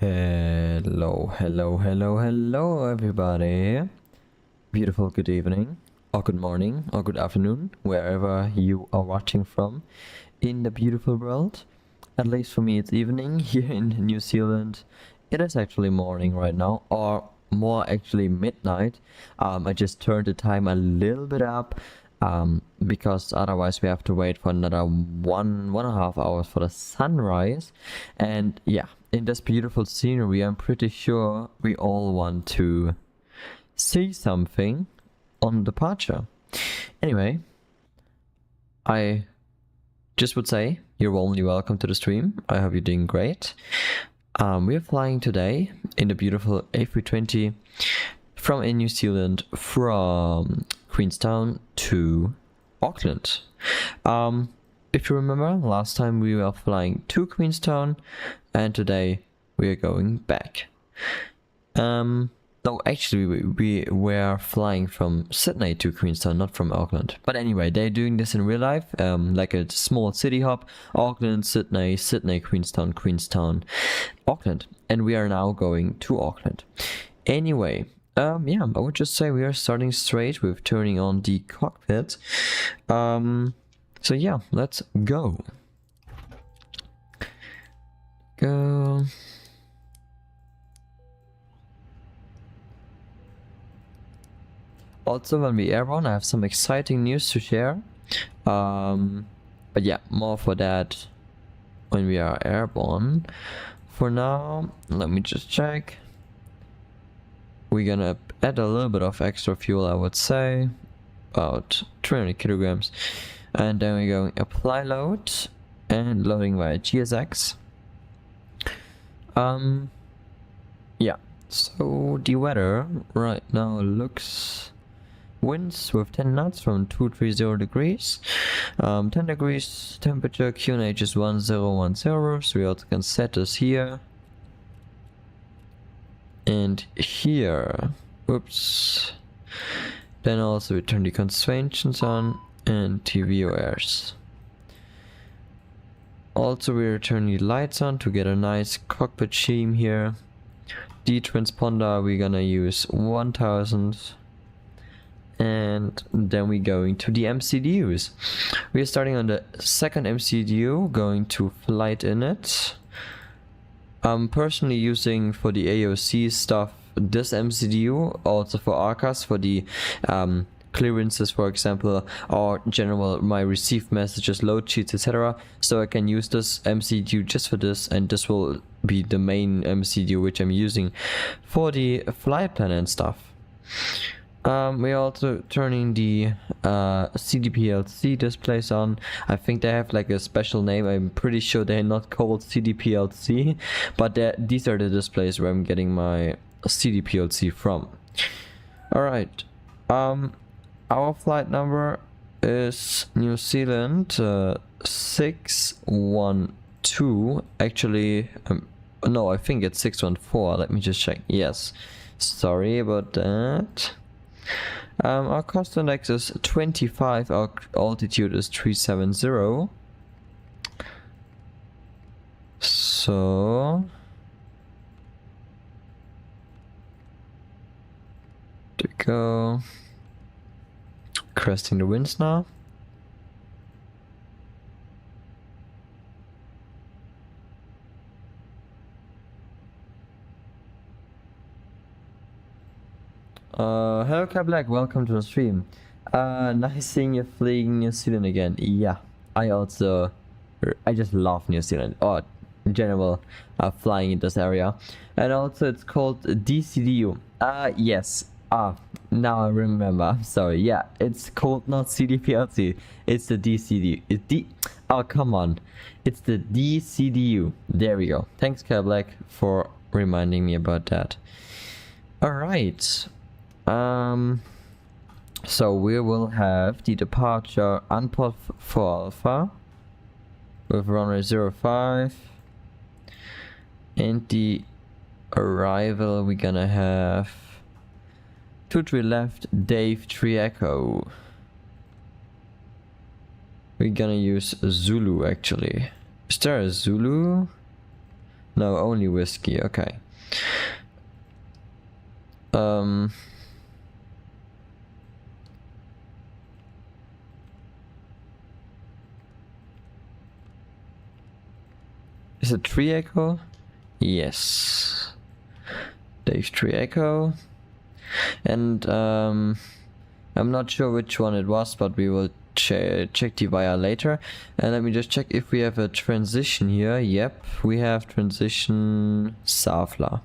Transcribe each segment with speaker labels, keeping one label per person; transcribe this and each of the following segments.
Speaker 1: Hello, everybody. Beautiful good evening, or good morning, or good afternoon, wherever you are watching from in the beautiful world. At least for me, it's evening here in New Zealand. It is actually morning right now, or more actually midnight. I just turned the time a little bit up. Because otherwise we have to wait for another one and a half hours for the sunrise. And yeah, in this beautiful scenery, I'm pretty sure we all want to see something on departure. Anyway, I just would say you're only welcome to the stream. I hope you're doing great. We're flying today in the beautiful A320 from New Zealand, from Queenstown to Auckland. If you remember, last time we were flying to Queenstown, and today we are going back. No, actually we were flying from Sydney to Queenstown, not from Auckland. But anyway, they're doing this in real life, like a small city hop. Auckland, Sydney, Queenstown, Auckland. And we are now going to Auckland. Anyway, yeah, I would just say we are starting straight with turning on the cockpit. So yeah, let's go. Also, when we airborne, I have some exciting news to share. But yeah, more for that when we are airborne. For now, let me just check. We're gonna add a little bit of extra fuel, I would say, about 300 kilograms, and then we're going apply load and loading via GSX. Yeah, so the weather right now looks winds with 10 knots from 230 degrees, 10 degrees temperature, QNH is 1010, so we also can set this here. And here, whoops, then also we turn the constraints on and TVORs. Also we turn the lights on to get a nice cockpit sheen here. The transponder we're gonna use 1000, and then we're going to the MCDUs. We're starting on the second MCDU, going to flight in it. I'm personally using for the AOC stuff this MCDU, also for ARCAS, for the clearances, for example, or general my received messages, load sheets, etc. So I can use this MCDU just for this, and this will be the main MCDU which I'm using for the flight plan and stuff. We're also turning the CDPLC displays on. I think they have like a special name. I'm pretty sure they're not called CDPLC, but these are the displays where I'm getting my CDPLC from. Alright, our flight number is New Zealand 612. Actually, no, I think it's 614. Let me just check. Yes, sorry about that. Our cost index is 25, our altitude is 370. So there we go. Cresting the winds now. Hello Kai Black, welcome to the stream. Nice seeing you fleeing New Zealand again. Yeah, I just love New Zealand, or in general, flying in this area. And also it's called DCDU. Yes, now I remember, I'm sorry. Yeah, it's called not CDPLC, it's the DCDU. Oh, come on. It's the DCDU. There we go. Thanks Kai Black for reminding me about that. Alright. So we will have the departure unpod for Alpha with runway 05, and the arrival we're gonna have 23 left, Dave 3 Echo. We're gonna use Zulu actually. Is there a Zulu? No, only whiskey. Okay. Is it 3 echo? Yes. Dave 3 echo. And I'm not sure which one it was, but we will check the via later. And let me just check if we have a transition here. Yep, we have transition Safla.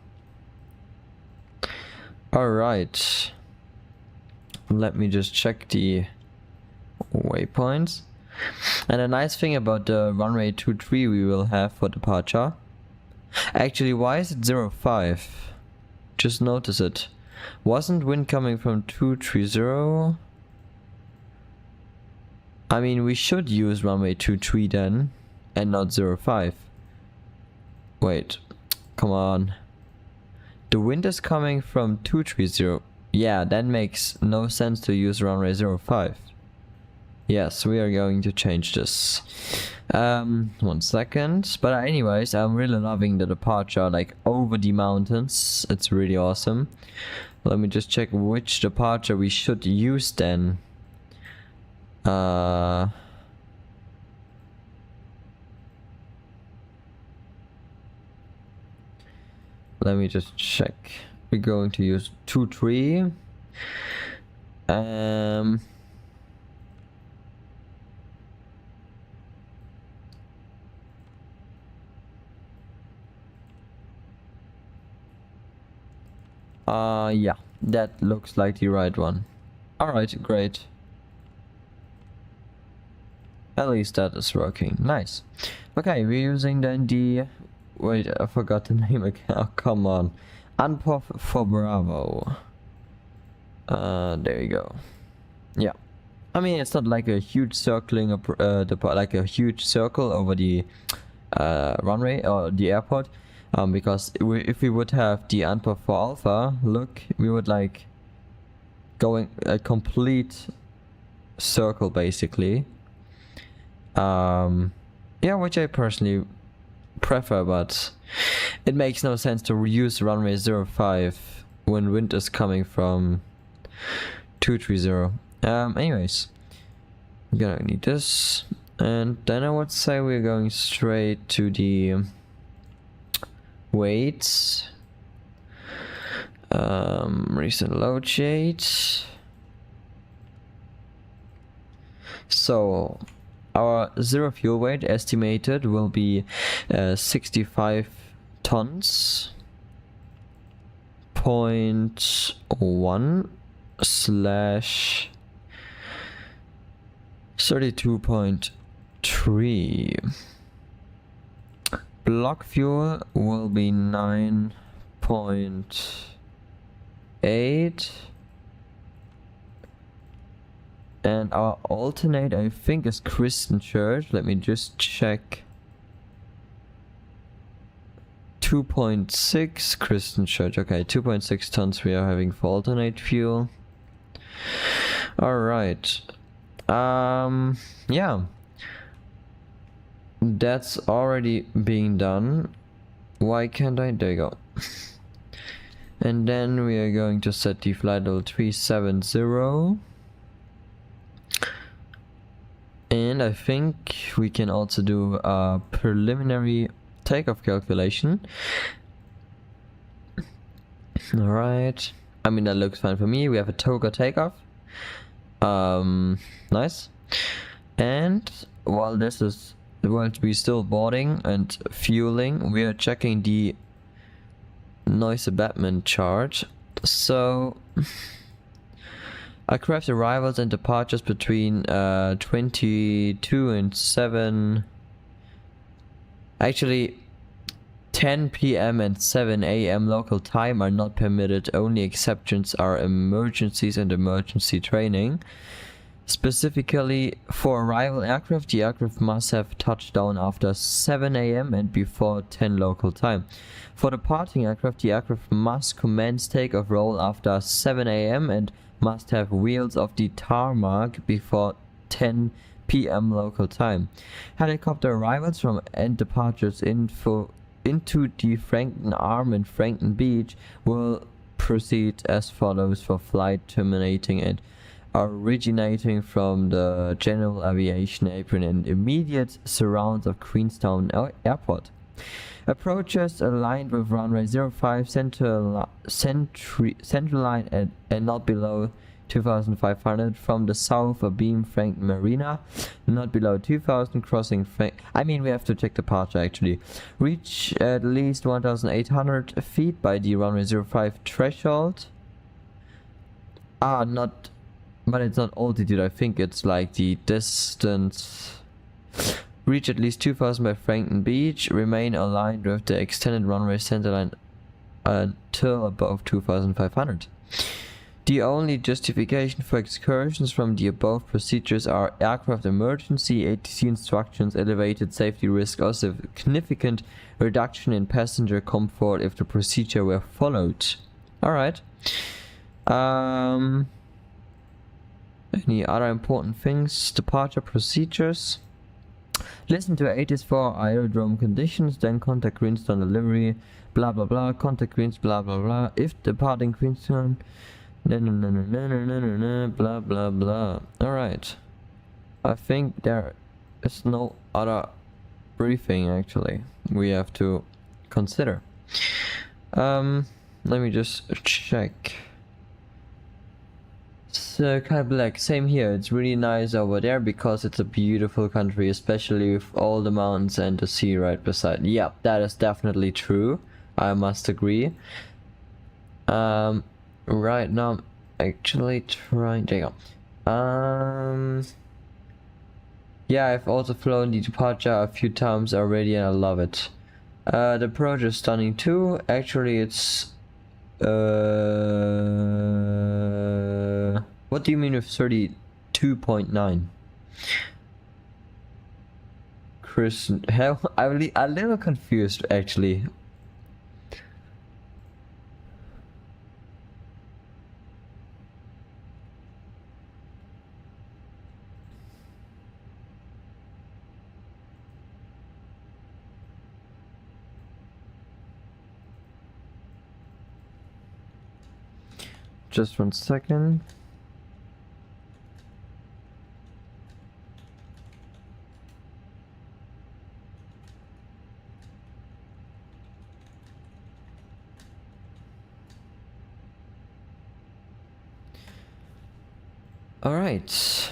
Speaker 1: Alright. Let me just check the waypoints. And a nice thing about the runway 23 we will have for departure. Actually, why is it 05? Just notice it. Wasn't wind coming from 230? I mean, we should use runway 23 then, and not 05. Wait, come on. The wind is coming from 230. Yeah, that makes no sense to use runway 05. Yes, we are going to change this. 1 second. But anyways, I'm really loving the departure, like over the mountains. It's really awesome. Let me just check which departure we should use then. Let me just check. We're going to use 23. Yeah, that looks like the right one. Alright, great. At least that is working. Nice. Okay, we're using then the... Wait, I forgot the name again. Oh, come on. Unpuff for Bravo. There you go. Yeah. I mean, it's not like a huge circling, like a huge circle over the runway or the airport. Because if we would have the unpuff for Alpha, look, we would like going a complete circle basically. Yeah, which I personally prefer, but it makes no sense to reuse runway 05 when wind is coming from 230. Anyways, we're gonna need this, and then I would say we're going straight to the weights. Recent load sheet. So our zero fuel weight estimated will be 65 tons. 0.1 slash 32.3. Block fuel will be 9.8. And our alternate, I think, is Christenchurch. Let me just check. 2.6 Christenchurch. Okay, 2.6 tons we are having for alternate fuel. Alright. Yeah. That's already being done. Why can't I? There you go. And then we are going to set the flight level 370. And I think we can also do a preliminary takeoff calculation. Alright. I mean, that looks fine for me. We have a Toga takeoff. Nice. And while we're still boarding and fueling, we are checking the noise abatement chart. So aircraft arrivals and departures between 22 and 7, actually 10 p.m. and 7 a.m. local time are not permitted. Only exceptions are emergencies and emergency training. Specifically for arrival aircraft, the aircraft must have touched down after 7 a.m. and before 10 local time. For departing aircraft, the aircraft must commence takeoff roll after 7 a.m. and must have wheels off the tarmac before 10 p.m. local time. Helicopter arrivals from and departures info into the Frankton Arm and Frankton Beach will proceed as follows for flight terminating and originating from the general aviation apron and immediate surrounds of Queenstown Airport. Approaches aligned with runway 05 central line and not below 2500 from the south abeam Frankton Marina, not below 2000 crossing I mean, we have to check departure actually. Reach at least 1800 feet by the runway 05 threshold. Not, but it's not altitude, I think it's like the distance. Reach at least 2000 by Frankton Beach, remain aligned with the extended runway centerline until above 2500. The only justification for excursions from the above procedures are aircraft emergency, ATC instructions, elevated safety risk, or significant reduction in passenger comfort if the procedure were followed. Alright. Any other important things? Departure procedures. Listen to ATIS for aerodrome conditions, then contact Queenstown delivery, blah blah blah, contact Queens, blah blah blah. If departing Queenstown, blah blah blah. Alright. I think there is no other briefing actually we have to consider. Let me just check. So kind of like same here, it's really nice over there because it's a beautiful country, especially with all the mountains and the sea right beside. Yeah, that is definitely true, I must agree. Right now I'm actually trying, there you go. Yeah, I've also flown the departure a few times already and I love it. The approach is stunning too. Actually it's what do you mean with 32.9? Chris, hell, I'm a little confused actually. Just 1 second. All right.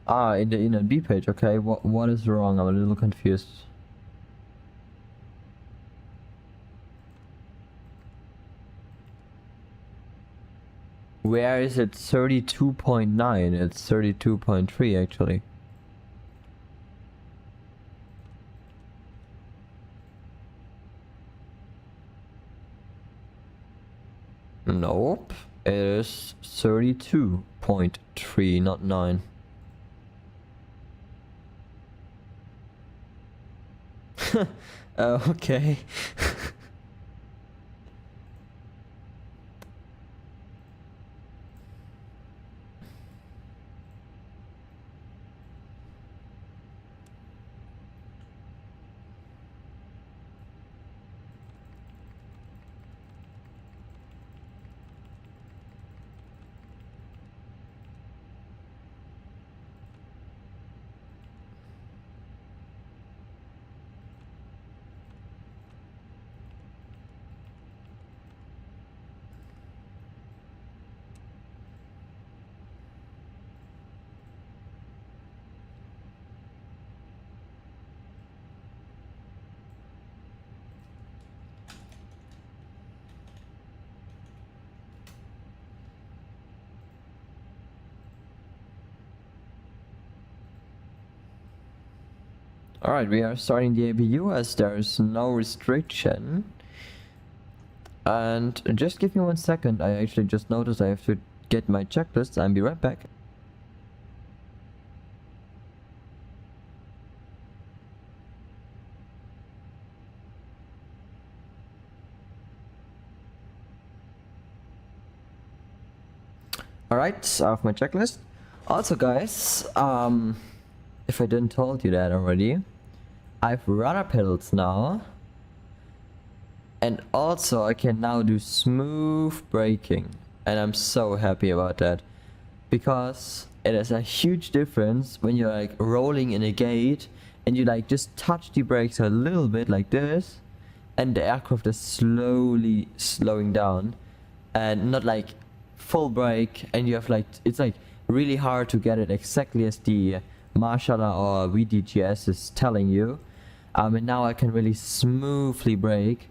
Speaker 1: In the B page. Okay. What is wrong? I'm a little confused. Where is it 32.9? It's 32.3 actually. Nope. It is 32.3, not 9. Okay. Alright, we are starting the APU as there is no restriction. And just give me 1 second, I actually just noticed I have to get my checklist. I'll be right back. Alright, I have my checklist. Also guys, if I didn't told you that already, I've rudder pedals now. And also I can now do smooth braking. And I'm so happy about that. Because it is a huge difference when you're like rolling in a gate and you like just touch the brakes a little bit like this. And the aircraft is slowly slowing down. And not like full brake, and you have like, it's like really hard to get it exactly as the Marshallah or VDGS is telling you. And now I can really smoothly brake,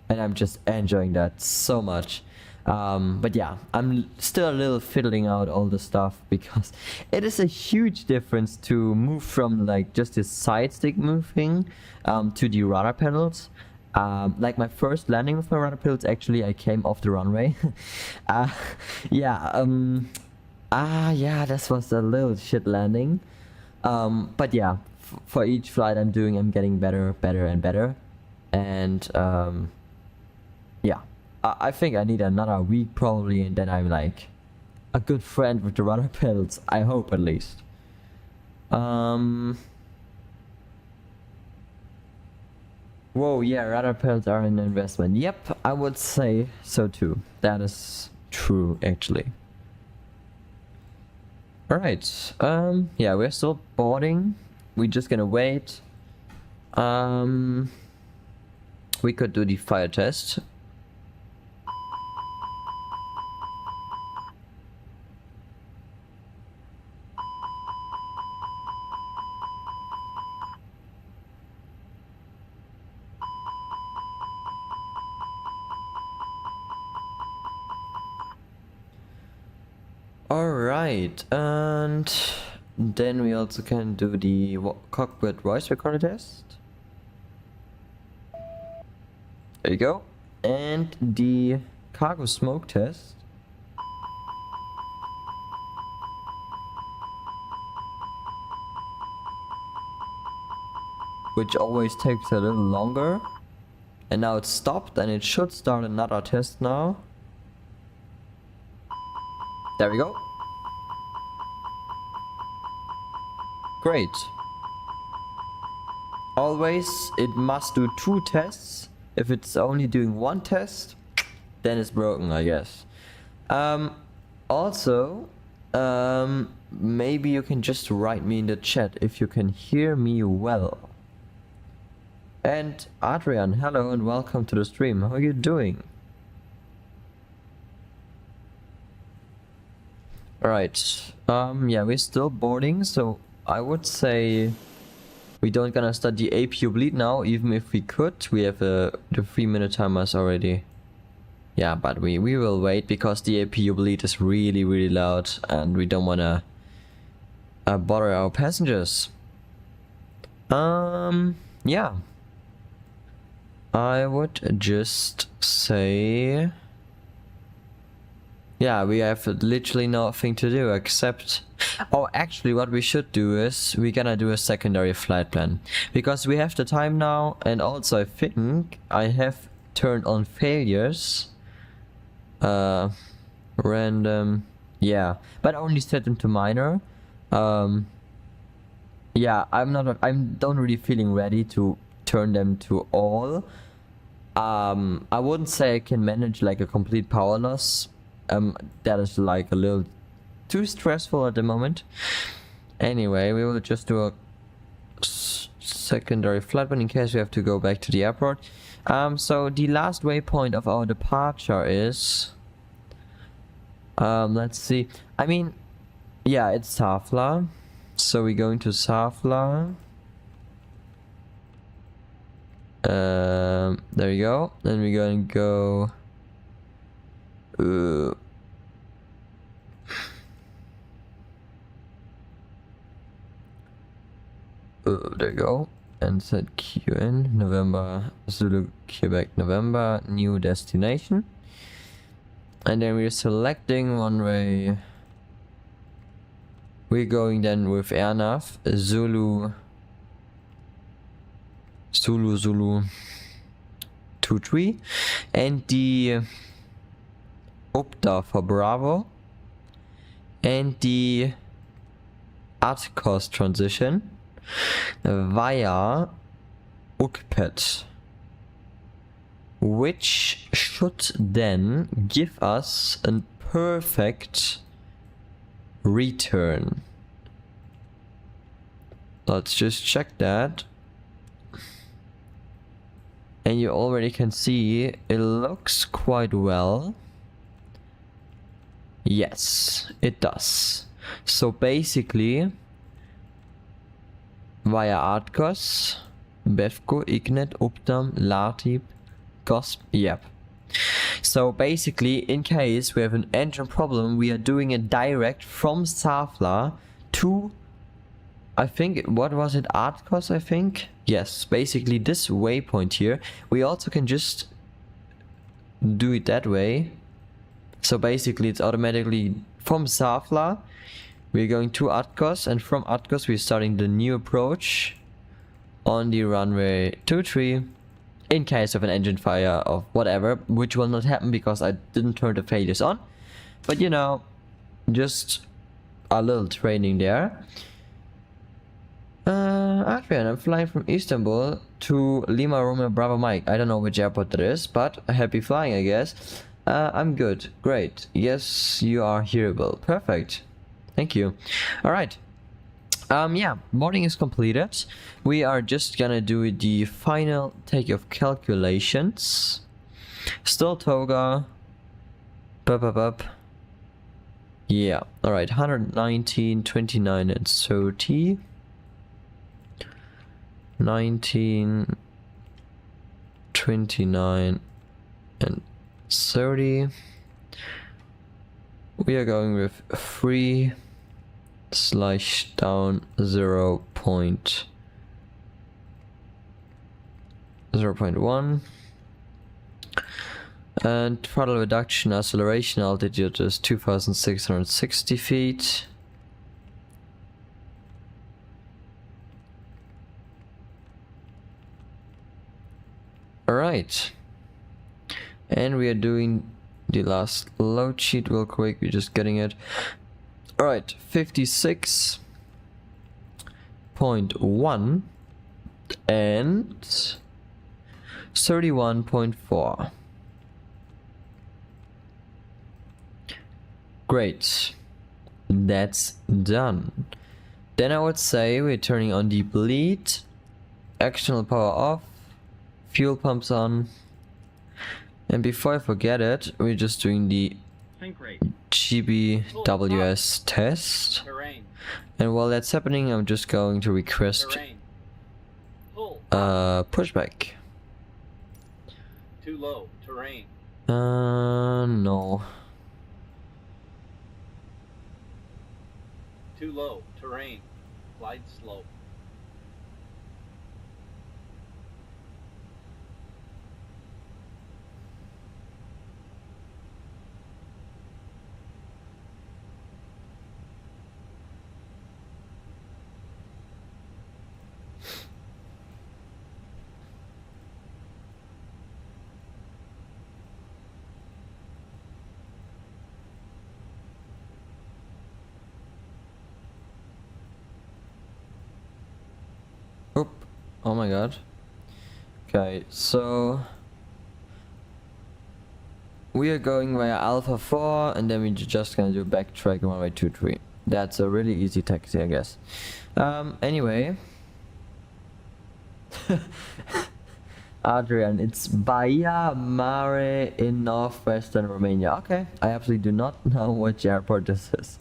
Speaker 1: and I'm just enjoying that so much. But yeah, I'm still a little fiddling out all the stuff because it is a huge difference to move from like just this side stick moving to the rudder pedals. Like my first landing with my rudder pedals, actually I came off the runway. Yeah, this was a little shit landing. But yeah, for each flight I'm doing, I'm getting better and better. And yeah, I think I need another week probably, and then I'm like a good friend with the rudder pedals, I hope at least. Whoa, yeah, rudder pedals are an investment. Yep, I would say so too. That is true, actually. Alright, yeah, we're still boarding. We're just gonna wait. We could do the fire test. Alright, and then we also can do the cockpit voice recorder test. There you go. And the cargo smoke test. Which always takes a little longer. And now it's stopped, and it should start another test now. There we go. Great. Always, it must do 2 tests. If it's only doing 1 test, then it's broken, I guess. Also, maybe you can just write me in the chat if you can hear me well. And Adrian, hello and welcome to the stream. How are you doing? Alright, yeah, we're still boarding, so I would say we don't gonna start the APU bleed now, even if we could. We have the 3-minute timers already. Yeah, but we will wait because the APU bleed is really loud and we don't wanna bother our passengers. Yeah. I would just say... yeah, we have literally nothing to do except... oh, actually what we should do is we're gonna do a secondary flight plan. Because we have the time now, and also I think I have turned on failures. Random... yeah, but only set them to minor. Yeah, I don't really feeling ready to turn them to all. I wouldn't say I can manage like a complete power loss. That is like a little too stressful at the moment. Anyway, we will just do a secondary flight plan in case we have to go back to the airport. So the last waypoint of our departure is... let's see. I mean, yeah, it's Safla. So we're going to Safla. There you go. Then we're going to go... there you go. NZQN, November, Zulu, Quebec, November, new destination. And then we're selecting runway. We're going then with AirNav, Zulu 23, and the UPTA for Bravo, and the ATCOS transition. via UCPET, which should then give us a perfect return. Let's just check that. And you already can see it looks quite well. Yes, it does. So basically, via ARTCOS, BEFCO, IGNET, UPDAM, LATIP, GOSP, yep. So basically, in case we have an engine problem, we are doing it direct from SAFLA to, I think, what was it, ARTCOS, I think? Yes, basically this waypoint here. We also can just do it that way. So basically it's automatically from SAFLA, we're going to ARTCOS, and from ARTCOS we're starting the new approach on the runway 23 in case of an engine fire or whatever, which will not happen because I didn't turn the failures on. But you know, just a little training there. Adrian, I'm flying from Istanbul to Lima Romeo Bravo Mike. I don't know which airport that is, but happy flying, I guess. I'm good. Great. Yes, you are hearable. Perfect. Thank you. Alright. Yeah, boarding is completed. We are just gonna do the final takeoff calculations. Still toga. Up. Yeah. Alright, 119, 29 and 30. 19, 29 and 30. We are going with 3 slash down 0.1 and throttle reduction acceleration altitude is 2660 feet. Alright, and we are doing the last load sheet real quick, we're just getting it. Alright, 56.1 and 31.4. Great, that's done. Then I would say we're turning on the bleed, external power off, fuel pumps on, and before I forget it, we're just doing the GBWS test.
Speaker 2: Terrain.
Speaker 1: And while that's happening, I'm just going to request pushback.
Speaker 2: Too low. Terrain.
Speaker 1: No.
Speaker 2: Too low. Terrain. Glide slope.
Speaker 1: Oop. Oh my god. Okay, so we are going via Alpha 4 and then we're just gonna do backtrack runway 23. That's a really easy taxi, I guess. Anyway. Adrian, it's Bahia Mare in northwestern Romania. Okay, I absolutely do not know which airport this is.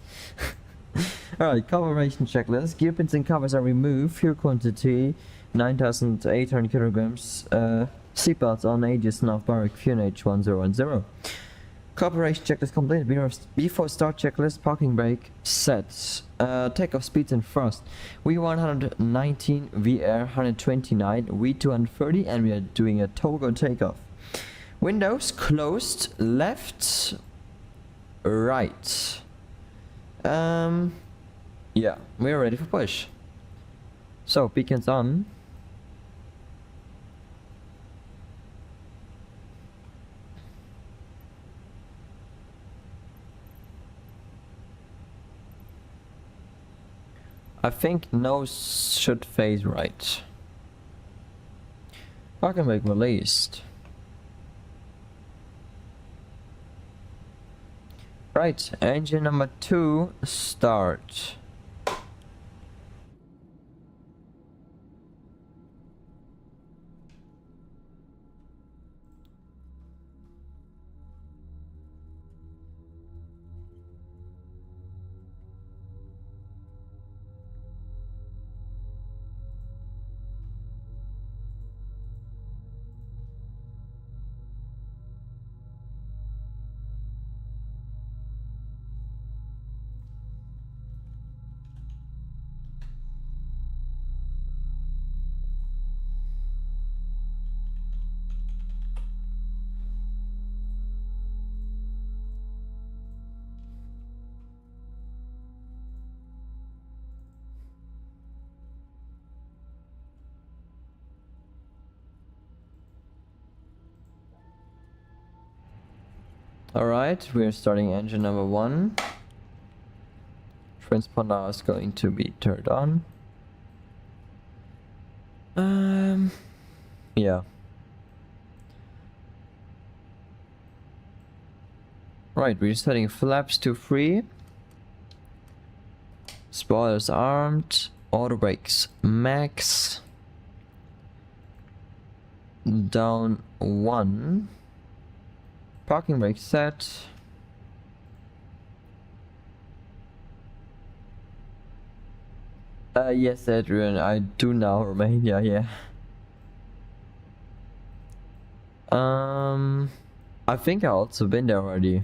Speaker 1: Alright, calibration checklist. Gear pins and covers are removed. Fuel quantity 9,800 kilograms. Seatbelts on Aegis Nav Barak QNH 1010. Calibration checklist completed. Before start checklist, parking brake set. Takeoff speeds and thrust. V119, VR 129, V230, and we are doing a togo takeoff. Windows closed, left, right. Yeah, we are ready for push. So beacons on. I think nose should face right. Parking brake released. Right, engine number 2, start. Alright, we are starting engine number 1. Transponder is going to be turned on. Yeah. Right, we're setting flaps to free. Spoilers armed. Auto brakes max. Down 1. Parking brake set. Yes, Adrian, I do now Romania, yeah. I think I also been there already.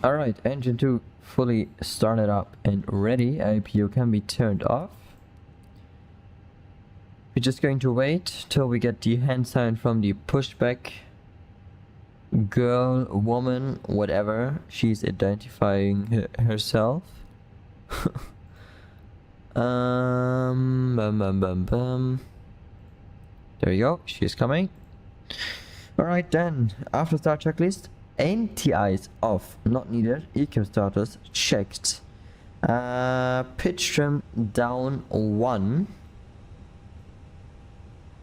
Speaker 1: Alright, engine 2 fully started up and ready. IPO can be turned off. We're just going to wait till we get the hand sign from the pushback girl, woman, whatever she's identifying herself. There you go, she's coming. Alright then, after start checklist, NTIs off, not needed. ECAM status checked. Pitch trim down 1.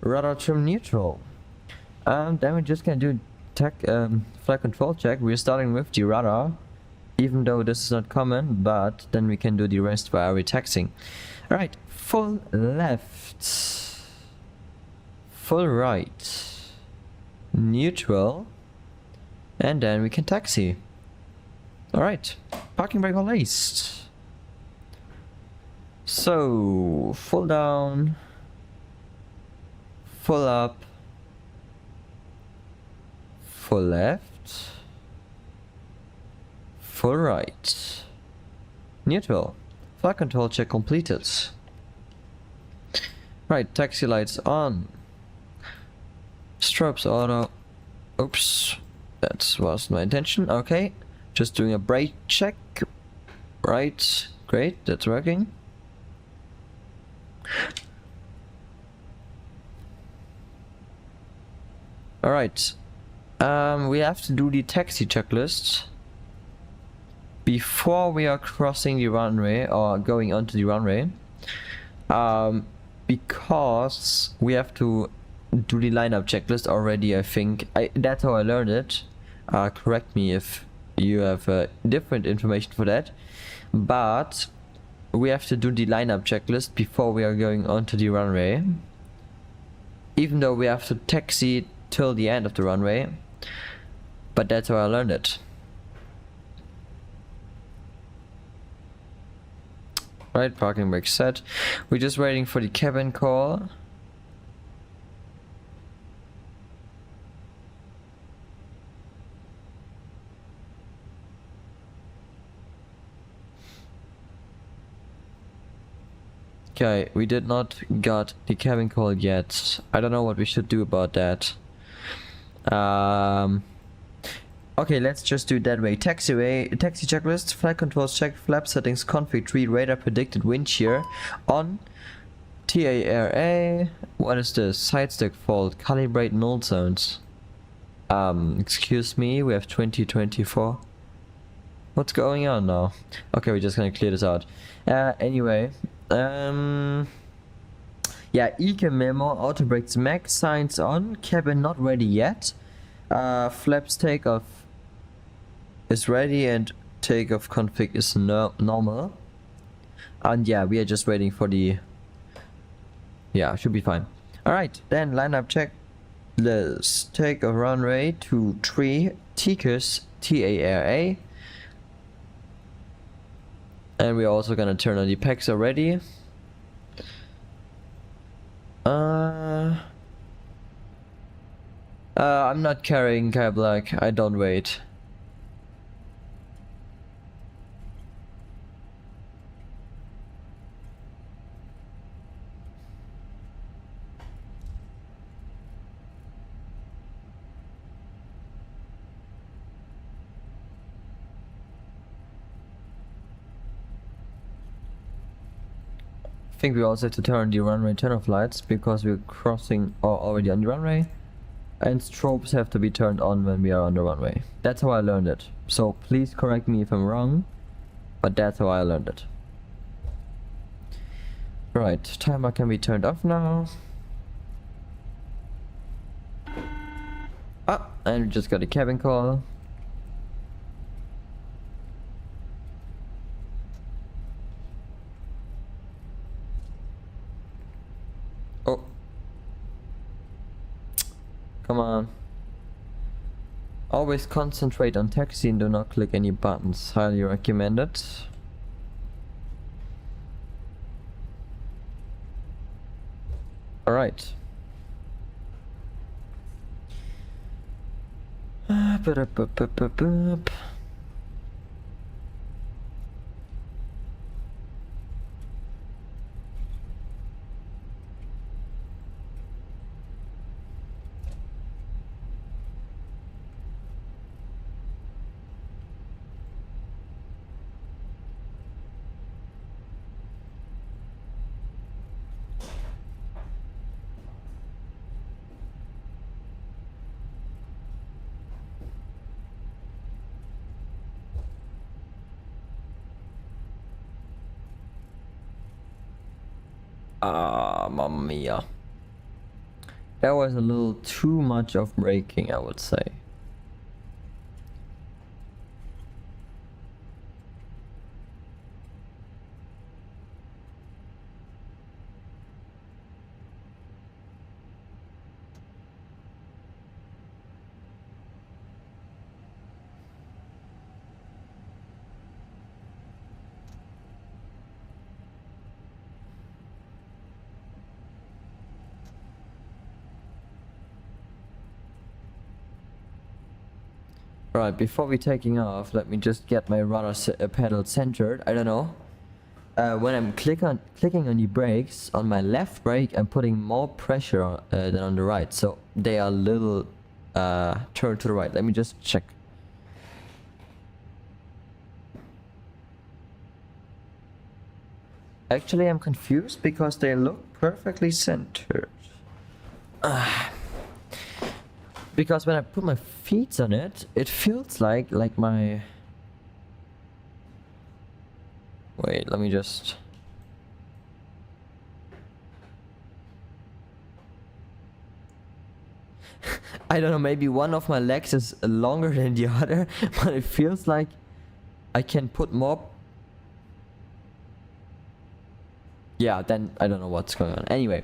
Speaker 1: Radar trim neutral. Then we're just gonna do flight control check. We're starting with the radar, even though this is not common, but then we can do the rest via retaxing. Alright, full left, full right, neutral. And then we can taxi. Alright, parking brake released. So, full down, full up, full left, full right, neutral. Flight control check completed. Right, taxi lights on. Strobes auto. Oops. That was my intention. Okay, just doing a brake check. Right, great, that's working. Alright, we have to do the taxi checklist before we are crossing the runway or going onto the runway, because we have to do the lineup checklist already. I think that's how I learned it. Correct me if you have different information for that, but we have to do the lineup checklist before we are going onto the runway, even though we have to taxi till the end of the runway, but that's how I learned it. Right, parking brake set. We're just waiting for the cabin call. Okay, we did not got the cabin call yet. I don't know what we should do about that. Okay, let's just do it that way. Taxiway, taxi checklist, flight controls check, flap settings, config tree, radar predicted wind shear on. TARA. What is this? Side stick fault, calibrate null zones. Excuse me, we have 2024. What's going on now? Okay, we're just gonna clear this out. Anyway, yeah, EK memo, auto brakes max, signs on, cabin not ready yet. Flaps takeoff is ready and takeoff config is normal. And yeah, we are just waiting for the... Yeah, should be fine. Alright, then lineup check. Let's take a runway to 3 TCUS TARA. And we're also gonna turn on the packs already. I'm not carrying Kai Black. I don't wait. I think we also have to turn the runway turn-off lights because we're crossing or already on the runway, and strobes have to be turned on when we are on the runway. That's how I learned it. So please correct me if I'm wrong, but that's how I learned it. Right, timer can be turned off now. Ah, and we just got a cabin call. Oh. Come on. Always concentrate on taxi and do not click any buttons. Highly recommended. Alright. Ah, mamma mia. That was a little too much of braking, I would say. Right, before we taking off, let me just get my rudder pedal centered. I don't know. When I'm clicking on the brakes, on my left brake, I'm putting more pressure than on the right. So they are a little turned to the right. Let me just check. Actually, I'm confused because they look perfectly centered. Because when I put my feet on it, it feels like my... Wait, let me just... I don't know, maybe one of my legs is longer than the other, but it feels like I can put more... Yeah, then I don't know what's going on. Anyway,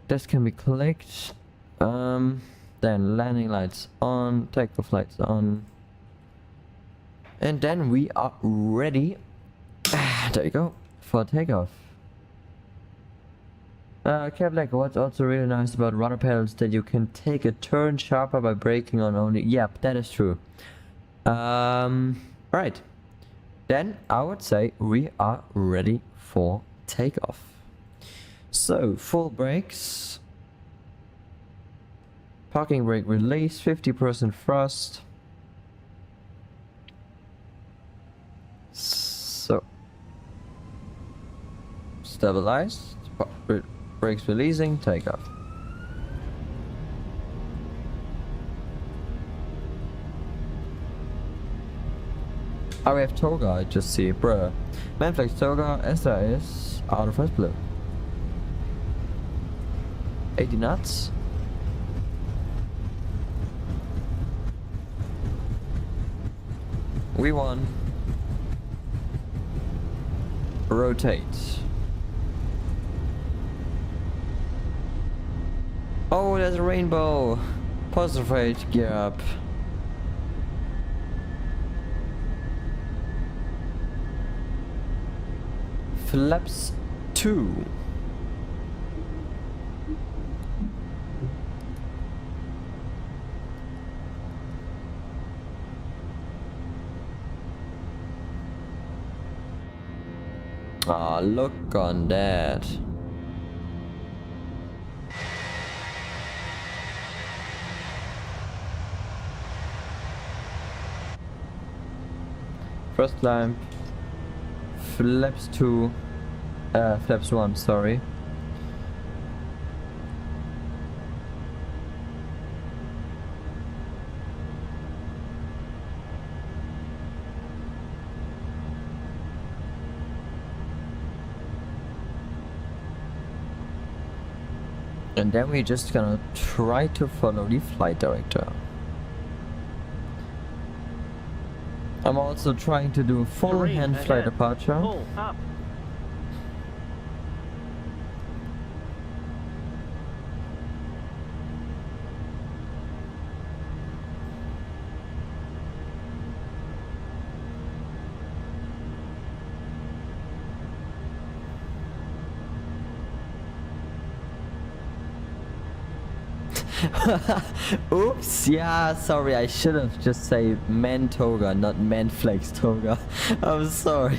Speaker 1: this can be clicked. Then landing lights on, takeoff lights on. And then we are ready. There you go, for takeoff. Black, what's also really nice about rudder pedals that you can take a turn sharper by braking on only. Yep, that is true. Right. Then I would say we are ready for takeoff. So full brakes. Parking brake release, 50% thrust. So, stabilized, brakes releasing, takeoff. Oh, we have toga, I just see, bruh. Manflex toga, SAS, out of first blue. 80 knots. We won. Rotate. Oh, there's a rainbow. Positive rate, gear up. Flaps 2. Ah, look on that. First climb. Flaps 2. Flaps 1, sorry. And then we're just gonna try to follow the flight director. I'm also trying to do full
Speaker 3: Terrain
Speaker 1: hand flight
Speaker 3: ahead.
Speaker 1: departure.
Speaker 3: Pull up.
Speaker 1: Oops, yeah, sorry, I should have just say man toga, not man flex toga. I'm sorry.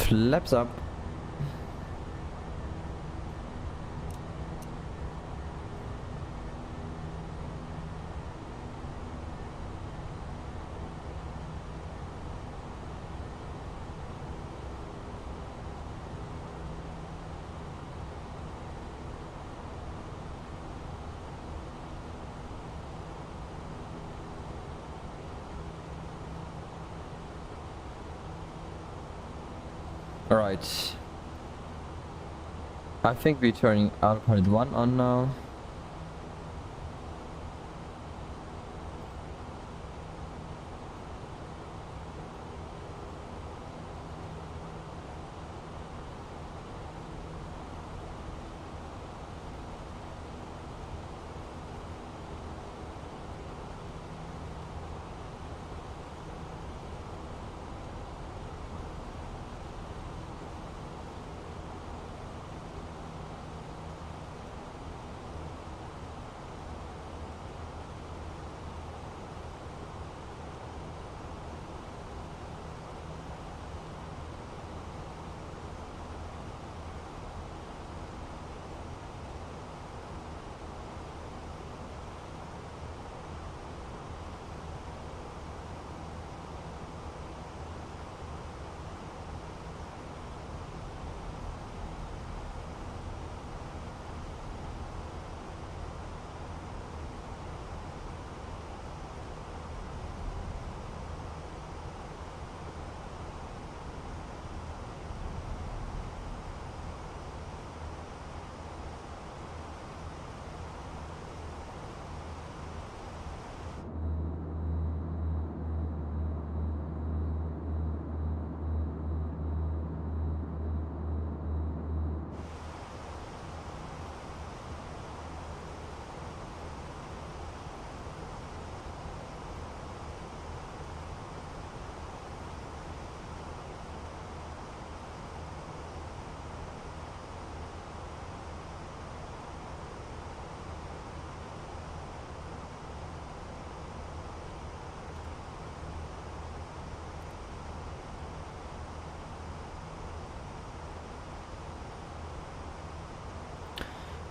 Speaker 1: Flaps up. Alright. I think we're turning autopilot 1 on now.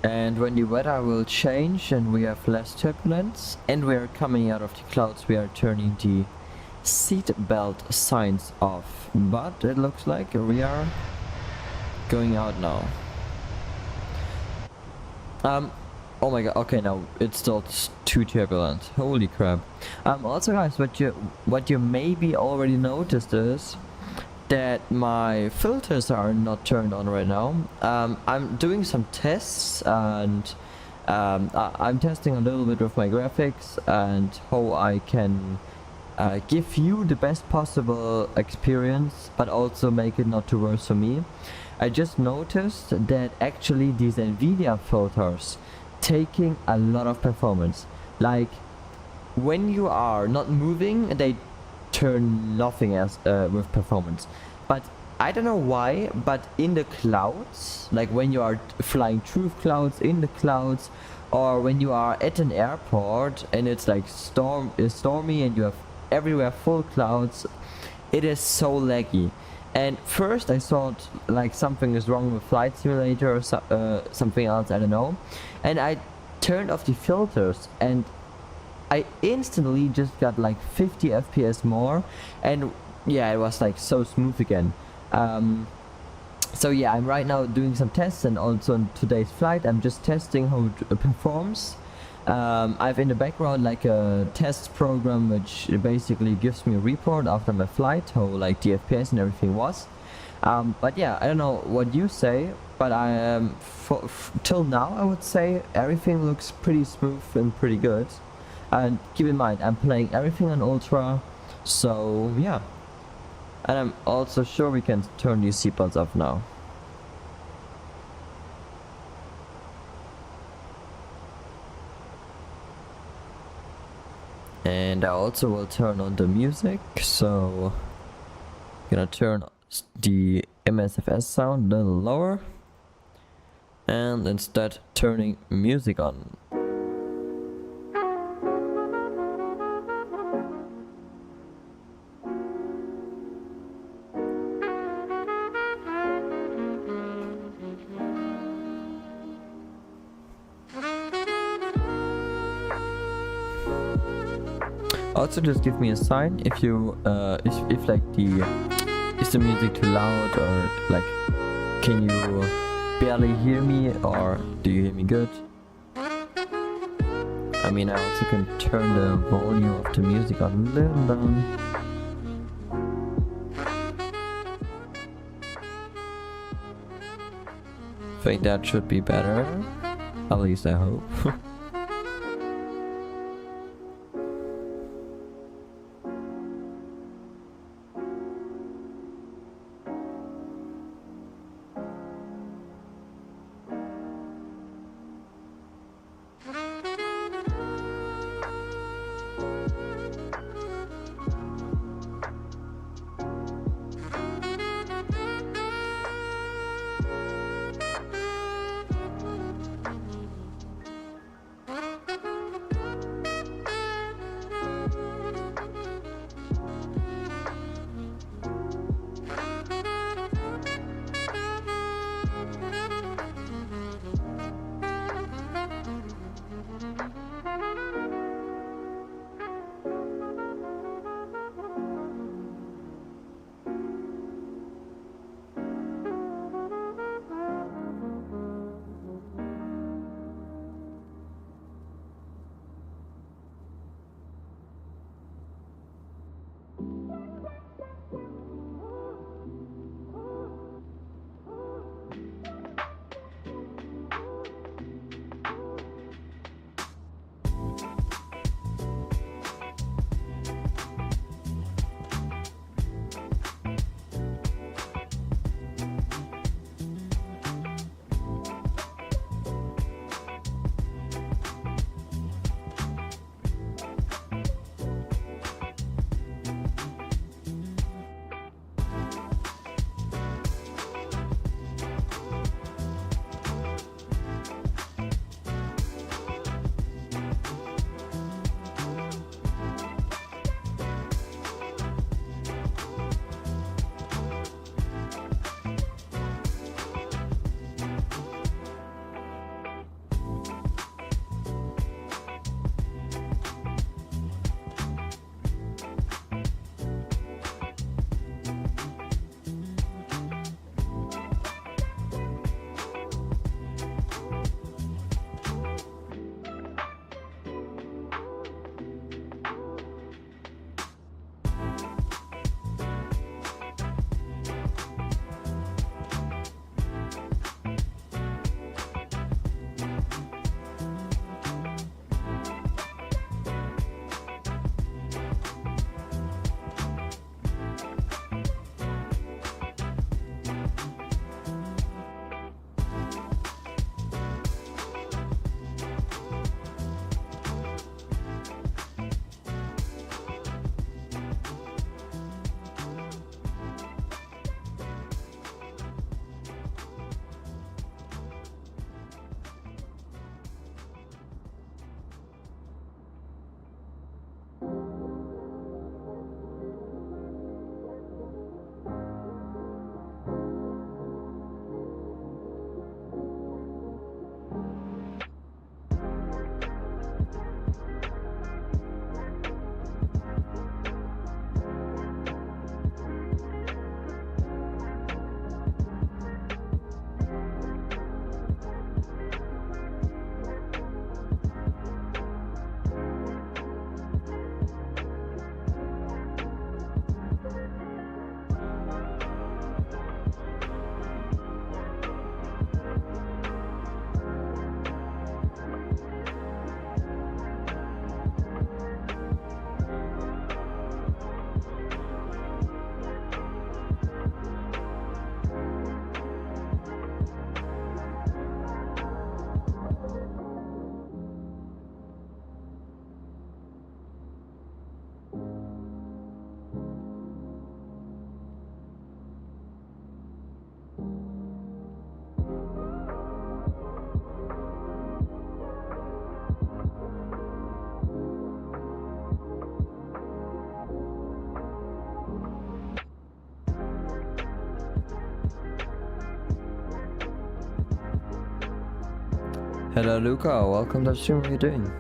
Speaker 1: And when the weather will change and we have less turbulence and we are coming out of the clouds, we are turning the seat belt signs off. But it looks like we are going out now. Oh my god, okay, now it's still too turbulent. Holy crap. Also guys, what you maybe already noticed is that my filters are not turned on right now. I'm doing some tests and I'm testing a little bit with my graphics and how I can give you the best possible experience, but also make it not too worse for me. I just noticed that actually these NVIDIA filters taking a lot of performance. Like when you are not moving, they turn nothing as with performance. But I don't know why, but in the clouds, like when you are flying through clouds, in the clouds, or when you are at an airport and it's like stormy and you have everywhere full clouds, it is so laggy. And first I thought like something is wrong with Flight Simulator or something else, I don't know. And I turned off the filters and I instantly just got like 50 FPS more, and yeah, it was like so smooth again. So yeah, I'm right now doing some tests, and also on today's flight I'm just testing how it performs. I've in the background like a test program which basically gives me a report after my flight, how like the FPS and everything was. But yeah, I don't know what you say, but I am till now I would say everything looks pretty smooth and pretty good. And keep in mind, I'm playing everything on Ultra, so yeah. And I'm also sure we can turn these seatbelts off now. And I also will turn on the music, so I'm gonna turn the MSFS sound a little lower and instead turning music on. Also, just give me a sign if you if like is the music too loud, or like can you barely hear me, or do you hear me good? I mean, I also can turn the volume of the music a little down. I think that should be better. At least I hope. Hello Luca, welcome to the stream. How are you doing?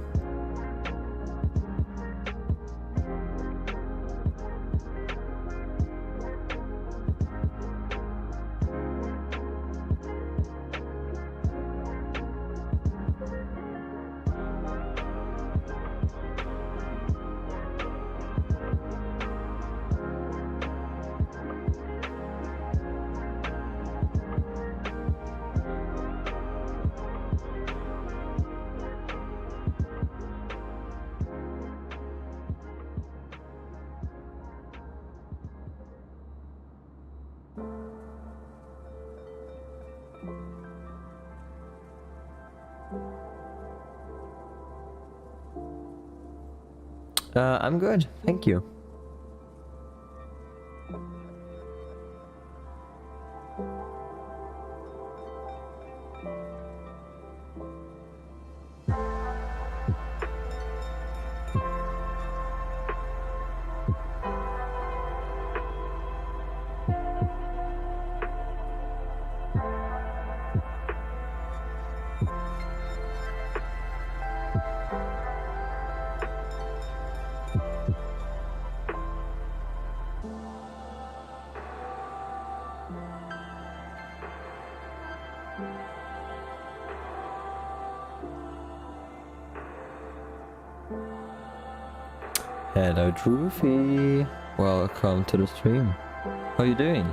Speaker 1: I'm good, thank you. Hello, Droofy. Welcome to the stream. How are you doing?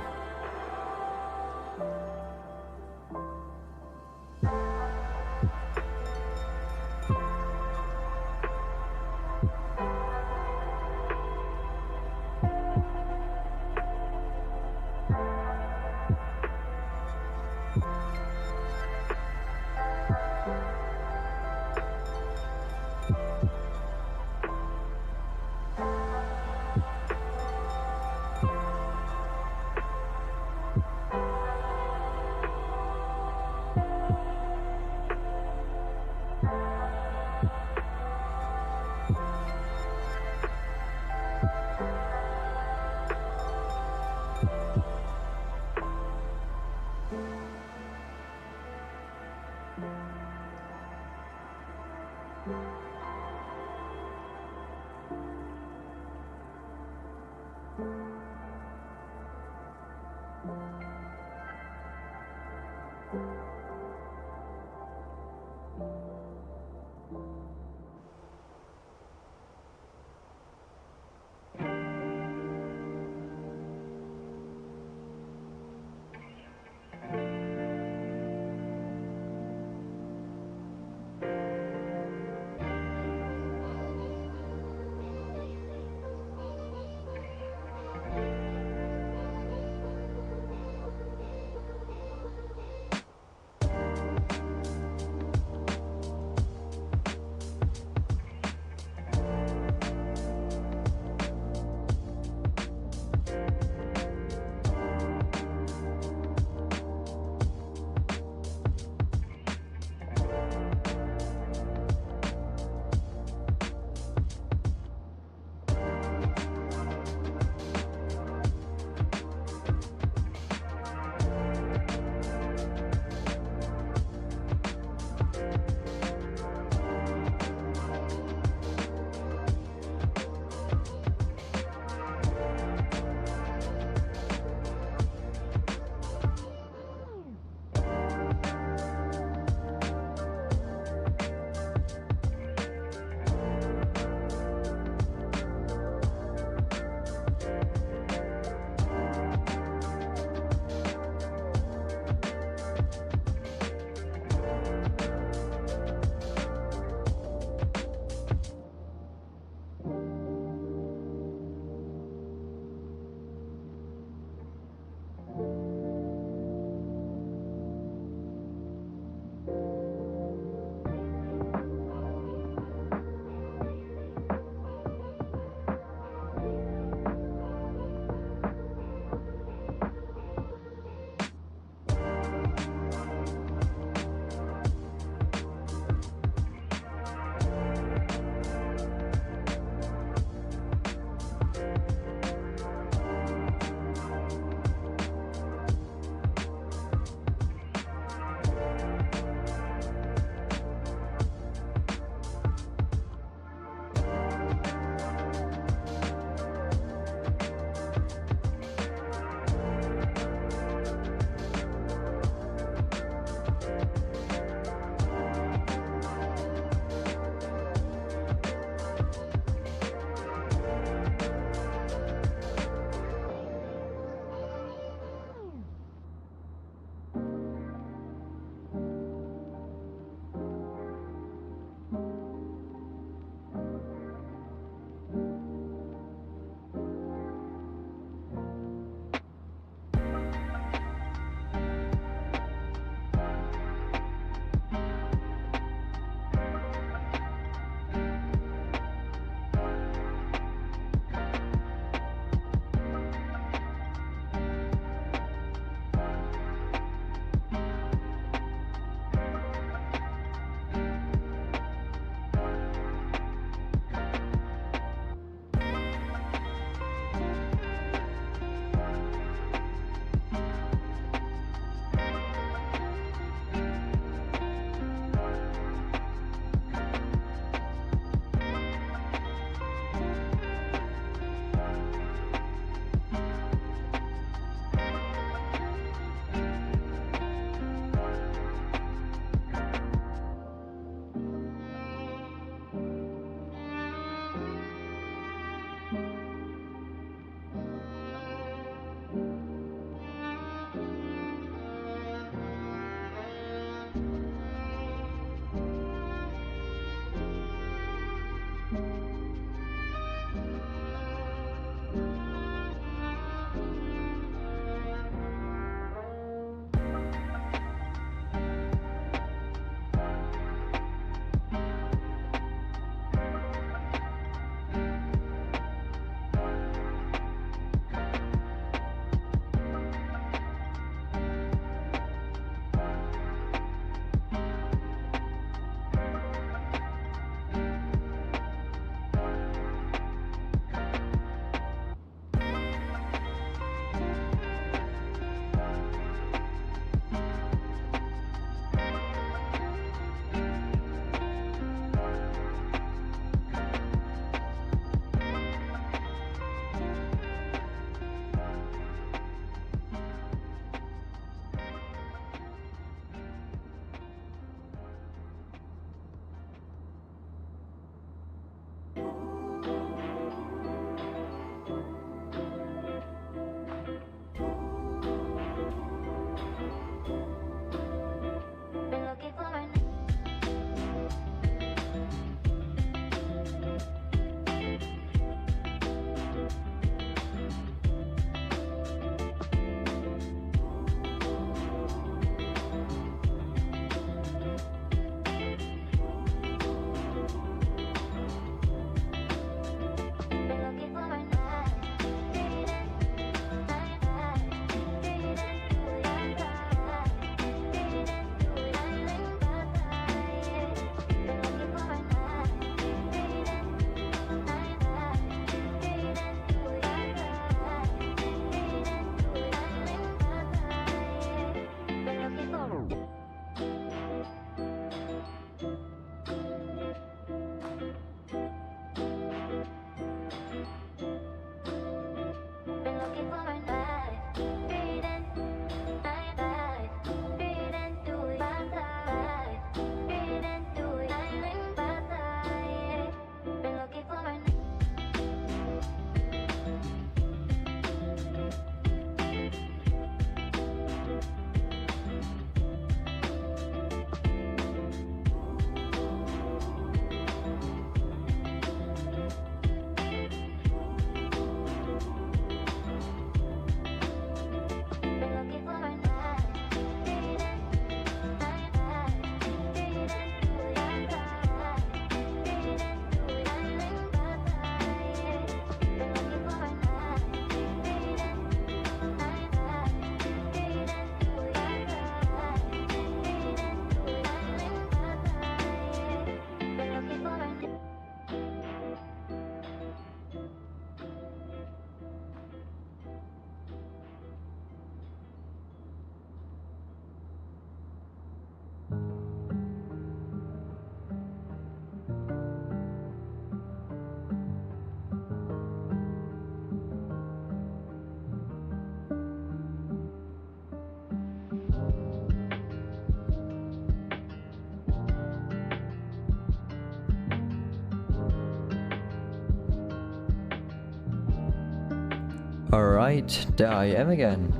Speaker 1: Alright, there I am again.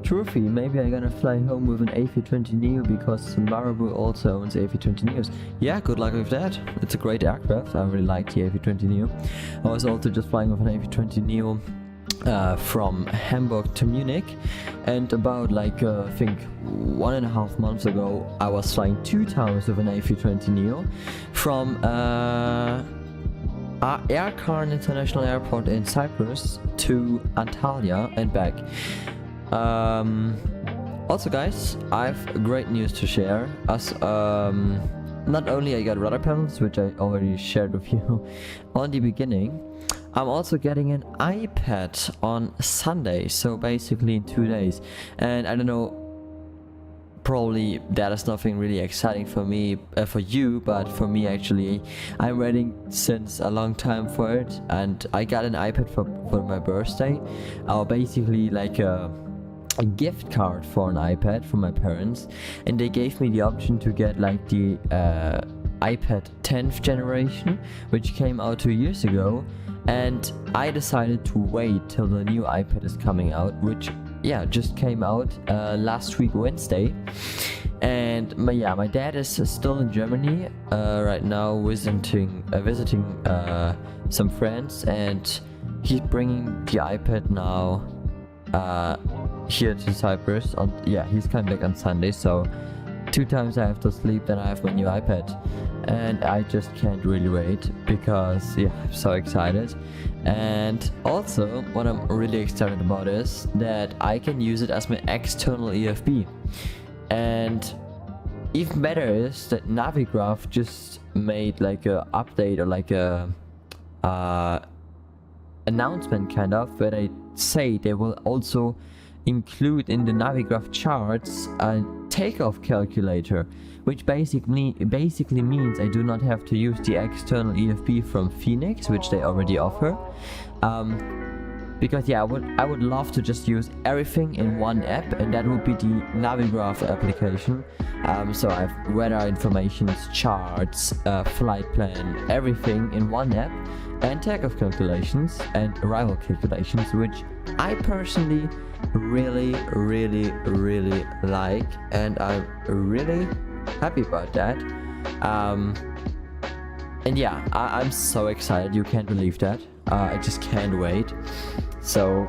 Speaker 1: Trophy, maybe I'm gonna fly home with an A320neo because Marabu also owns A320neos. Yeah, good luck with that. It's a great aircraft. I really like the A320neo. I was also just flying with an A320neo from Hamburg to Munich, and about like I think 1.5 months ago I was flying 2 times with an A320neo from Aircarn International Airport in Cyprus to Antalya and back. Also guys, I have great news to share. As not only I got rudder panels, which I already shared with you on the beginning, I'm also getting an iPad on Sunday, so basically in 2 days. And I don't know, probably that is nothing really exciting for me, for you, but for me actually, I'm waiting since a long time for it, and I got an iPad for my birthday. Basically like a gift card for an iPad from my parents, and they gave me the option to get like the iPad 10th generation, which came out 2 years ago, and I decided to wait till the new iPad is coming out, which just came out last week Wednesday. And my dad is still in Germany right now visiting some friends, and he's bringing the iPad now here to Cyprus. He's coming back on Sunday, so 2 times I have to sleep, then I have my new iPad, and I just can't really wait because I'm so excited. And also what I'm really excited about is that I can use it as my external EFB. And even better is that Navigraph just made like a update, or like a announcement kind of, where they say they will also include in the Navigraph charts a takeoff calculator, which basically means I do not have to use the external EFB from Fenix, which they already offer. Because I would love to just use everything in one app, and that would be the Navigraph application. So I have weather information, charts, flight plan, everything in one app, and takeoff calculations and arrival calculations, which I personally really like, and I'm really happy about that. And I'm so excited, you can't believe that. I just can't wait. So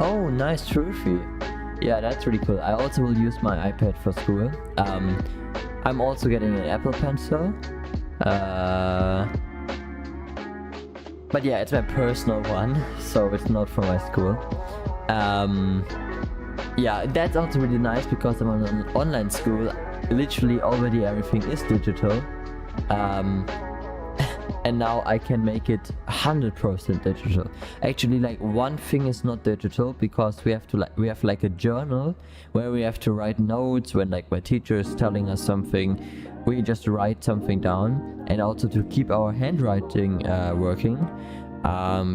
Speaker 1: oh, nice trophy. Yeah, that's really cool. I also will use my iPad for school. I'm also getting an Apple Pencil. But it's my personal one, so it's not for my school. That's also really nice because I'm on an online school. Literally already everything is digital. And now I can make it 100% digital. Actually, like, one thing is not digital because we have like a journal where we have to write notes when like my teacher is telling us something. We just write something down, and also to keep our handwriting working,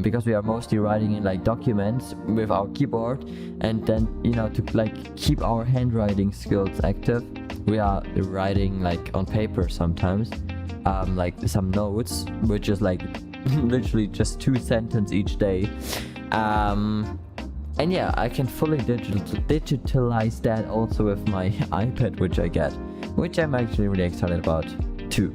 Speaker 1: because we are mostly writing in like documents with our keyboard, and then to like keep our handwriting skills active, we are writing like on paper sometimes. Like some notes, which is like literally just 2 sentences each day. And I can fully digitalize that also with my iPad, which I get, which I'm actually really excited about too.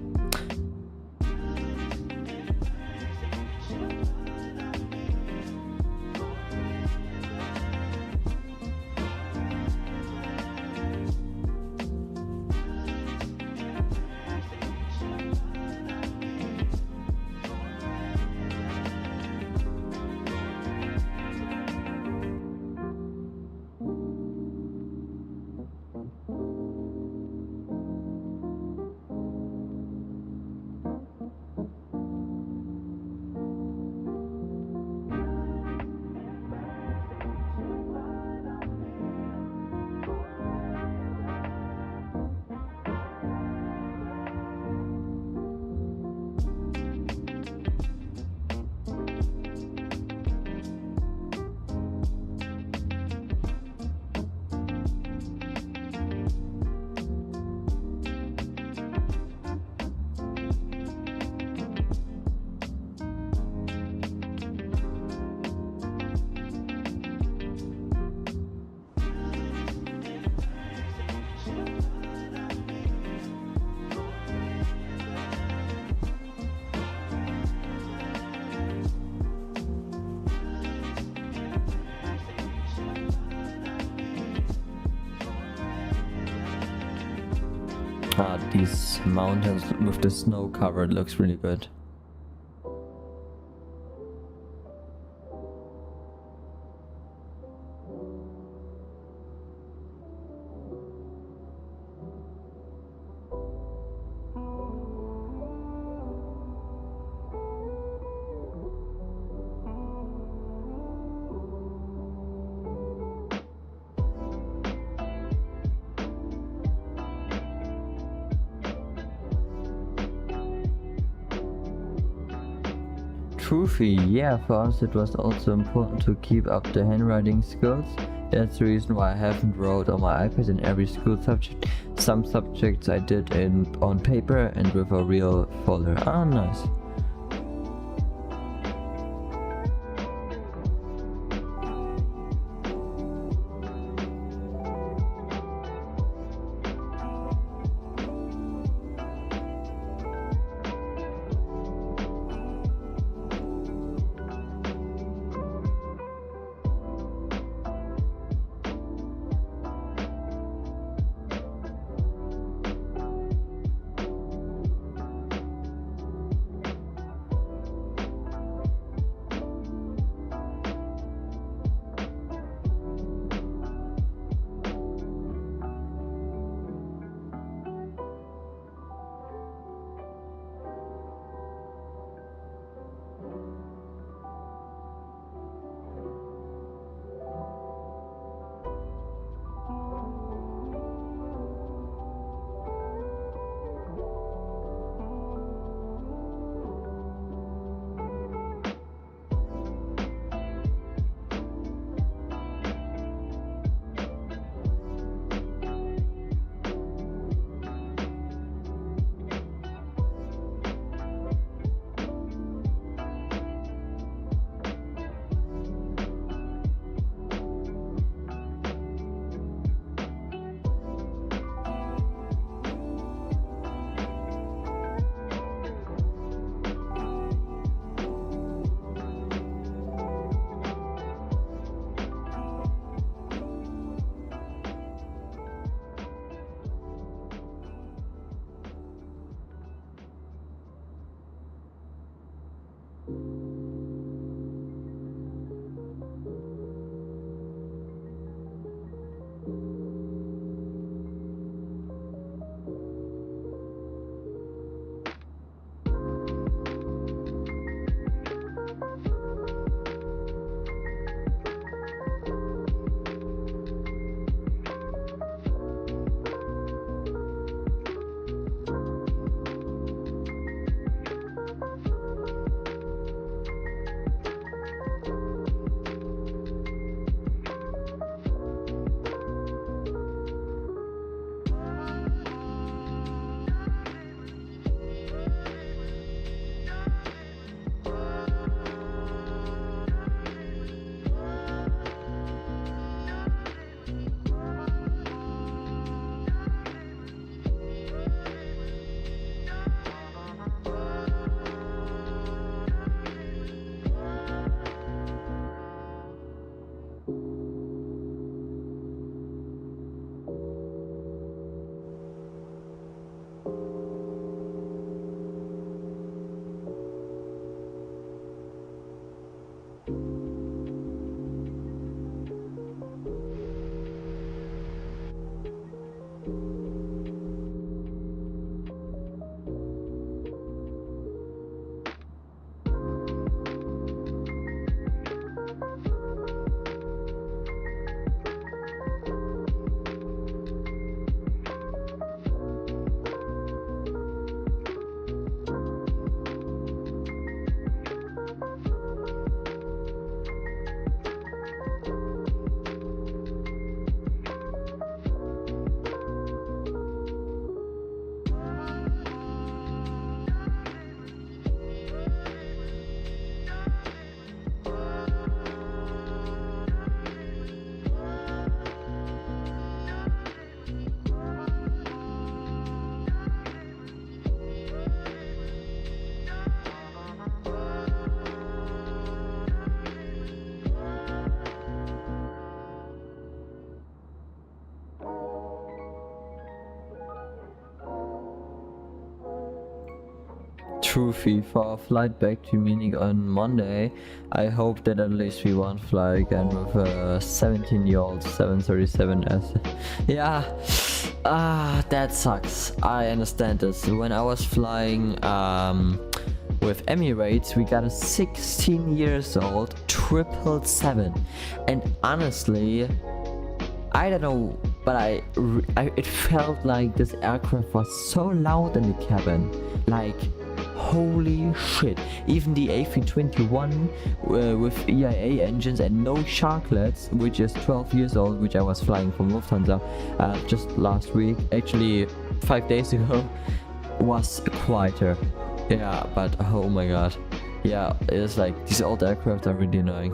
Speaker 1: These mountains with the snow covered looks really good. Trophy, yeah, for us it was also important to keep up the handwriting skills. That's the reason why I haven't wrote on my iPad in every school subject. Some subjects I did on paper and with a real folder. Ah, nice. trophy for our flight back to Munich on Monday. I hope that at least we won't fly again with a 17-year-old 737S. Yeah, that sucks. I understand this. When I was flying with Emirates, we got a 16 years old 777, and honestly, I don't know, but it felt like this aircraft was so loud in the cabin, like holy shit. Even the A321 with IAE engines and no sharklets, which is 12 years old, which I was flying from Lufthansa just last week, actually 5 days ago, was quieter. Yeah, but oh my god, yeah, it's like these old aircraft are really annoying.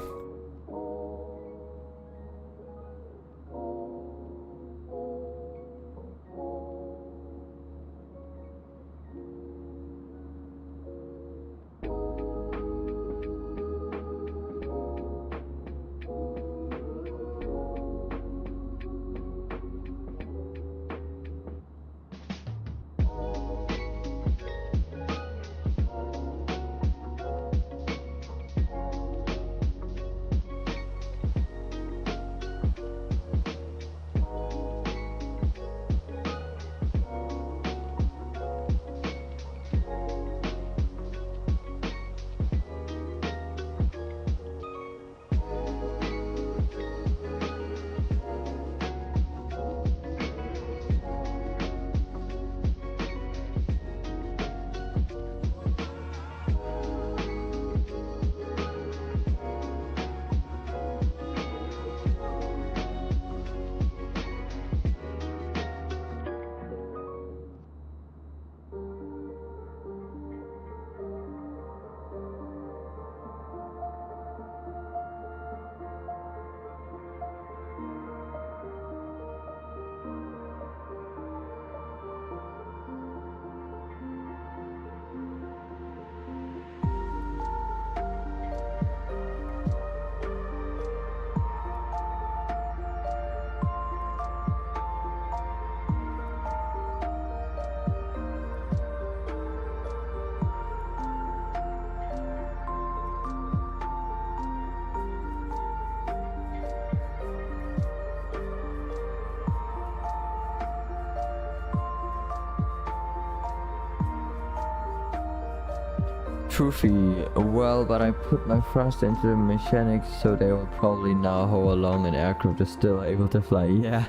Speaker 1: Trophy, well, but I put my thrust into the mechanics, so they will probably know how long an aircraft is still able to fly. Yeah.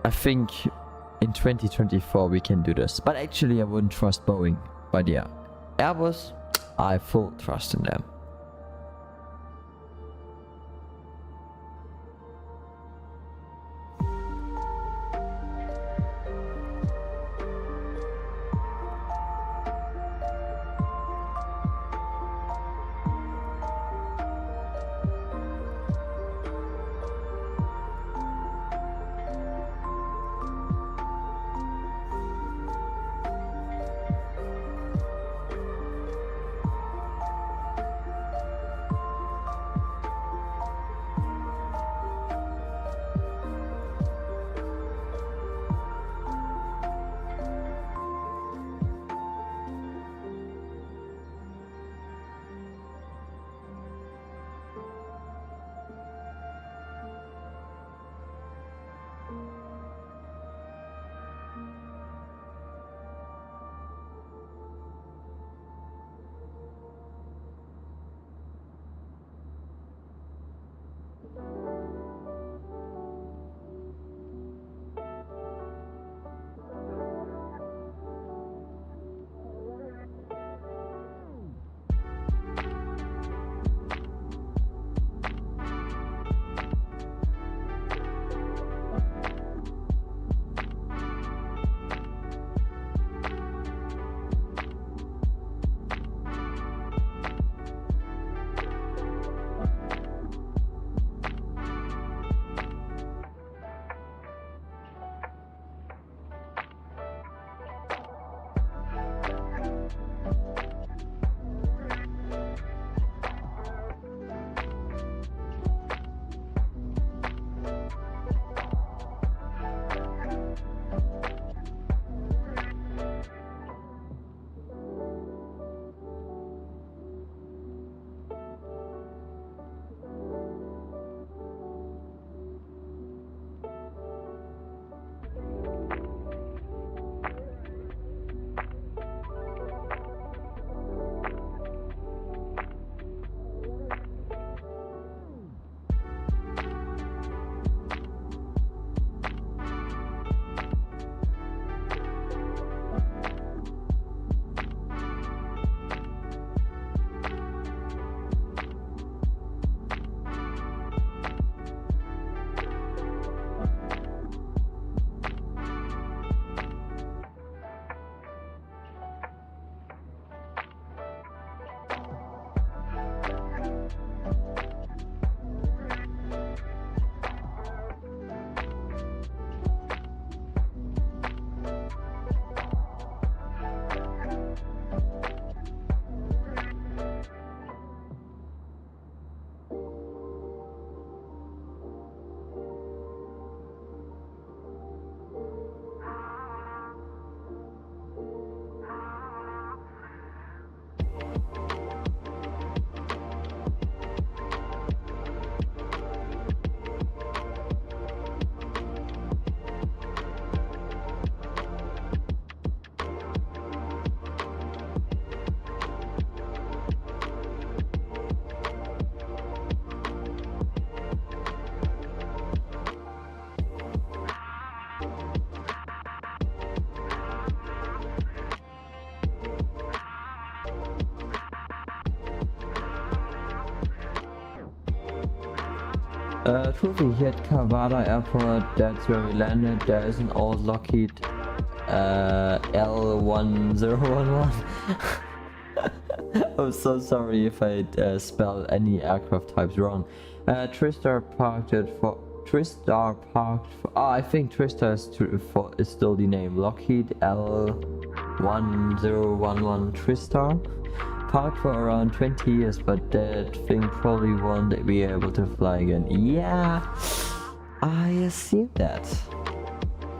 Speaker 1: I think in 2024 we can do this, but actually I wouldn't trust Boeing. But yeah, Airbus, I have full trust in them. Truly, here at Kawada Airport, that's where we landed. There is an old Lockheed L1011. I'm so sorry if I spelled any aircraft types wrong. Tristar parked oh, I think Tristar is still the name. Lockheed L1011 Tristar. Parked for around 20 years, but that thing probably won't be able to fly again. Yeah, I assume that.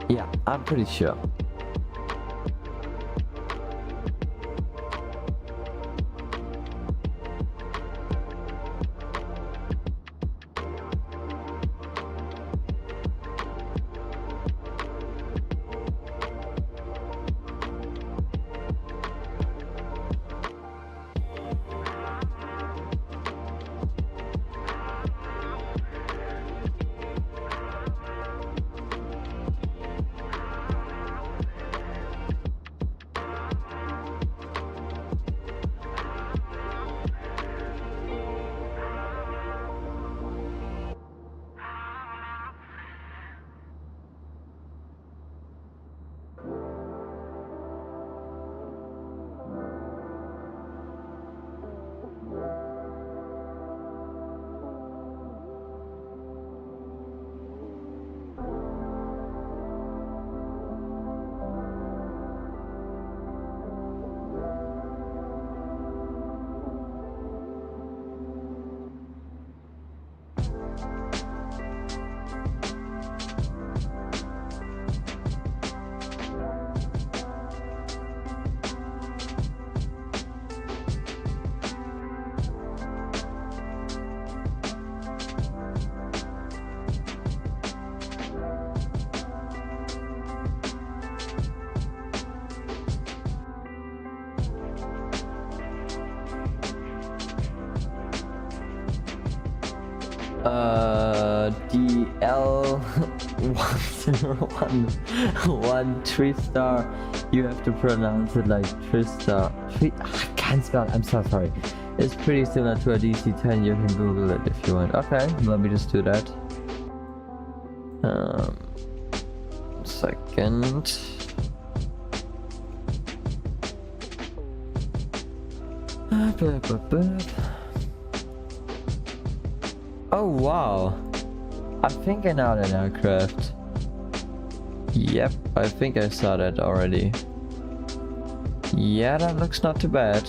Speaker 1: Yeah, I'm pretty sure. The L1011 Tristar, you have to pronounce it like Tristar. I can't spell, I'm so sorry. It's pretty similar to a DC-10, you can Google it if you want. Okay, let me just do that. Second. Oh wow, I think I know that aircraft. Yep, I think I saw that already. Yeah, that looks not too bad.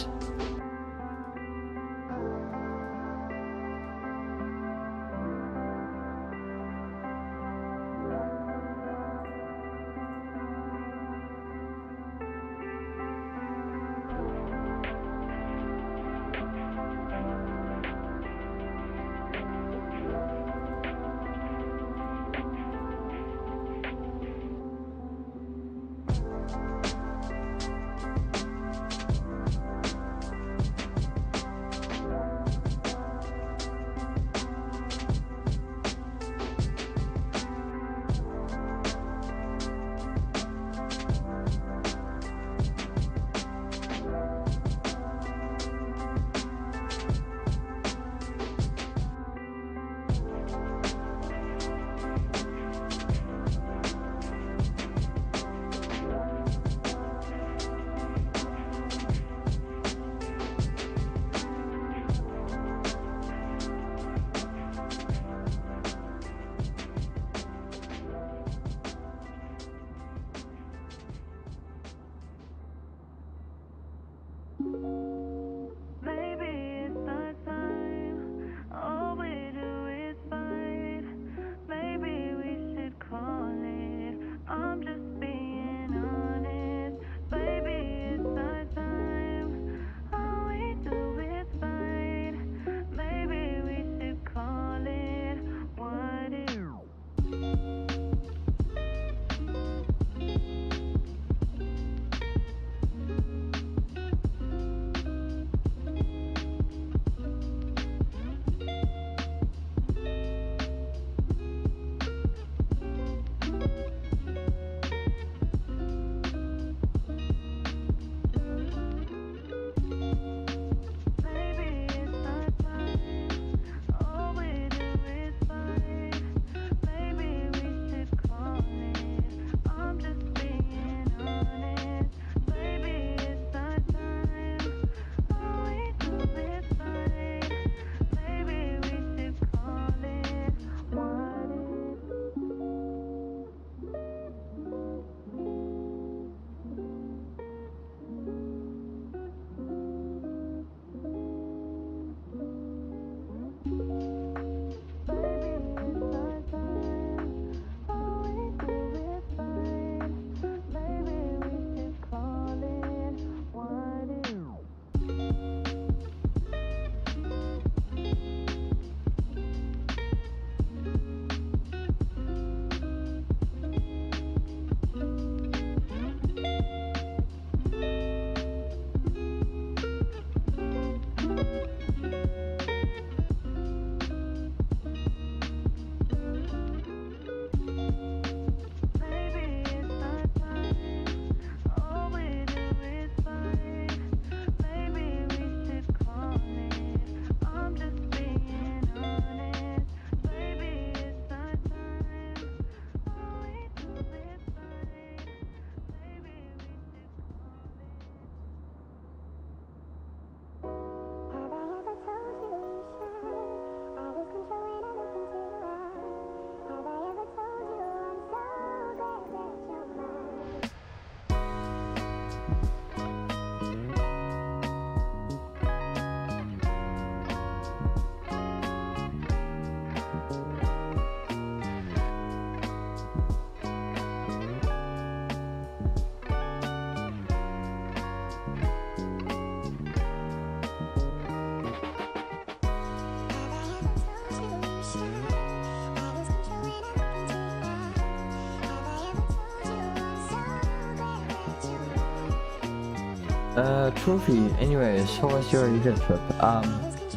Speaker 1: Trophy. Anyways, how was your Asia trip?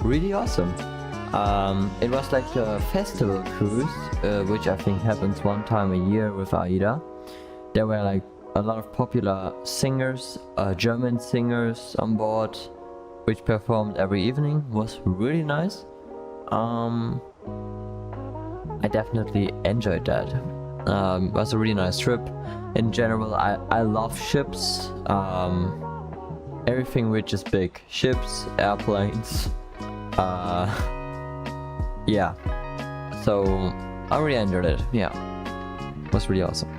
Speaker 1: Really awesome. It was like a festival cruise, which I think happens one time a year with AIDA. There were like a lot of popular singers, German singers on board, which performed every evening. Was really nice. I definitely enjoyed that. It was a really nice trip. In general, I love ships. Everything which is big. Ships, airplanes. Yeah. So, I really enjoyed it. Yeah. It was really awesome.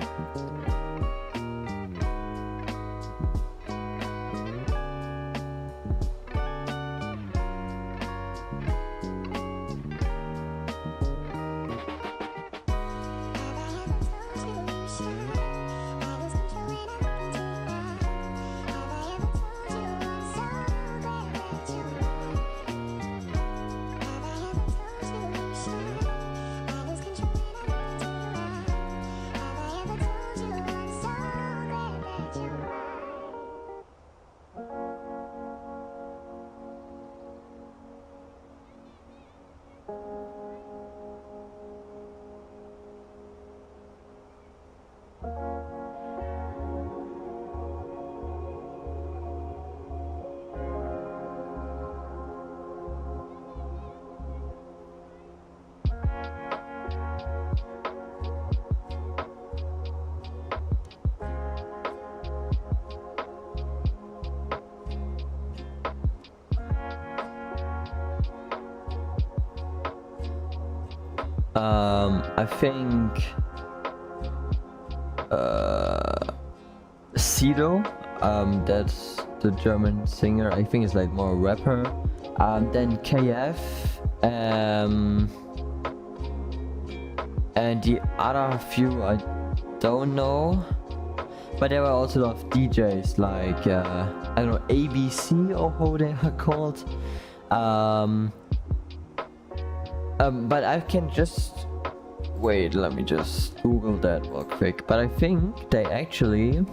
Speaker 1: I think Sido, that's the German singer. I think it's like more a rapper. Then KF, and the other few I don't know. But there were also a lot of DJs like I don't know, ABC or how they are called. But I can just wait. Let me just Google that real quick. But I think they actually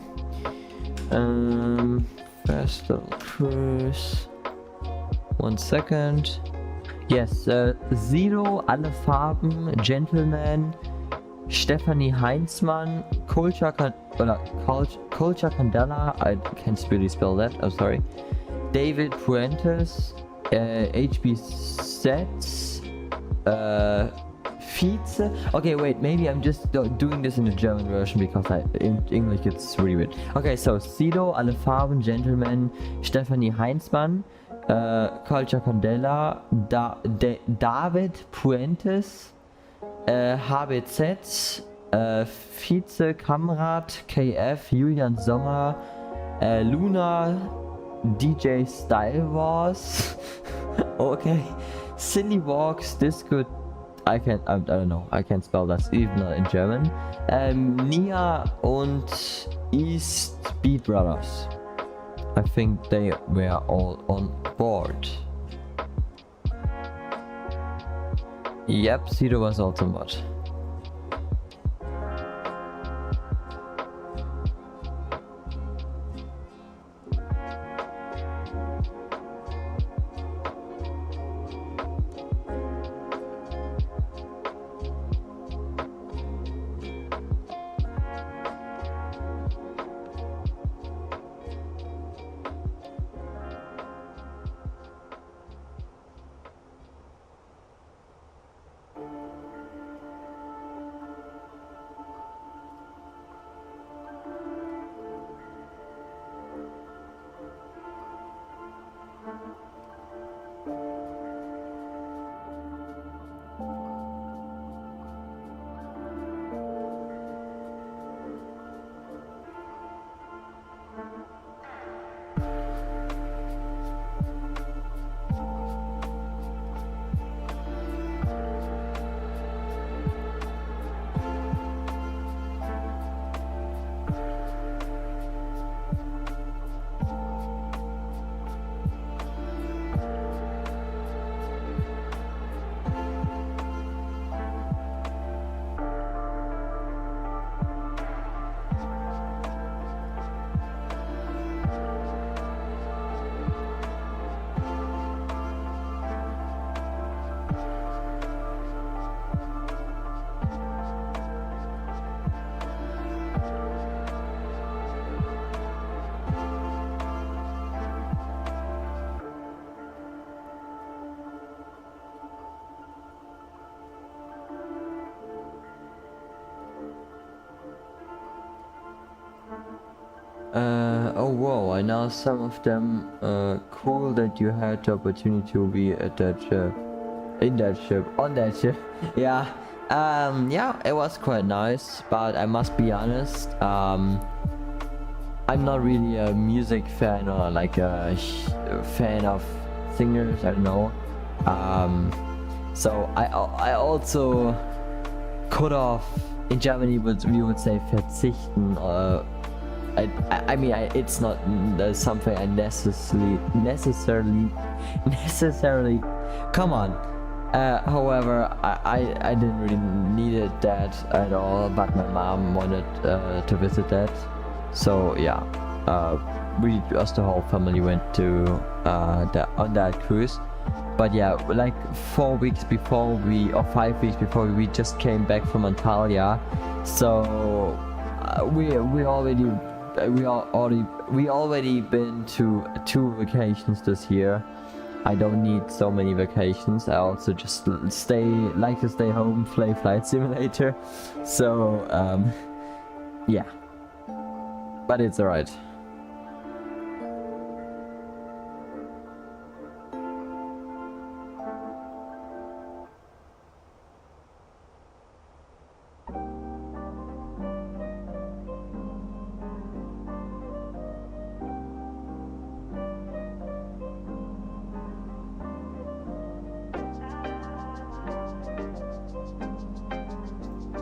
Speaker 1: festival cruise. 1 second. Yes, Zero, Alle Farben, Gentleman, Stephanie Heinzmann, Culture Candela, I can't really spell that, I'm sorry. David Fuentes, HB Sets, Vize. Okay, wait, maybe I'm just doing this in the German version because in English it's really weird. Okay, so Sido, Alle Farben, Gentleman, Stephanie Heinzmann, Culture Candela, David Puentes, HBZ, Vize, Kamrat, KF, Julian Sommer, Luna, DJ Style Wars, okay, Silly Walks, Disco, I don't know, I can't spell that, even in German, Nia und East Beat Brothers. I think they were all on board. Yep, Sido was also on board. Oh wow, I know some of them. Cool that you had the opportunity to be at that ship, in that ship, on that ship. Yeah. Yeah, it was quite nice, but I must be honest. I'm not really a music fan or like a fan of singers. I don't know. So I also could have, in Germany we would say verzichten. I mean it's not something I necessarily come on. However, I didn't really needed that at all, but my mom wanted to visit that, so yeah, we us the whole family went to on that cruise. But yeah, like 4 weeks before or 5 weeks before we just came back from Antalya, so we already been to 2 vacations this year. I don't need so many vacations. I also just like to stay home, play Flight Simulator. So yeah, but it's alright.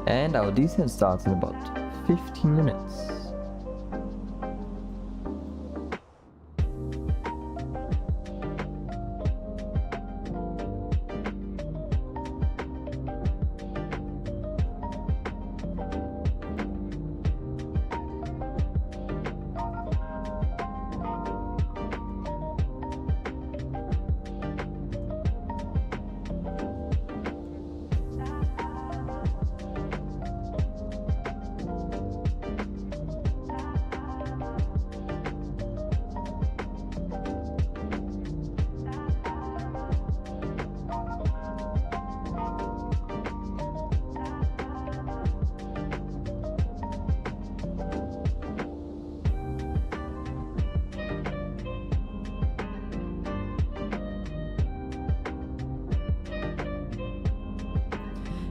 Speaker 1: And our descent starts in about 15 minutes.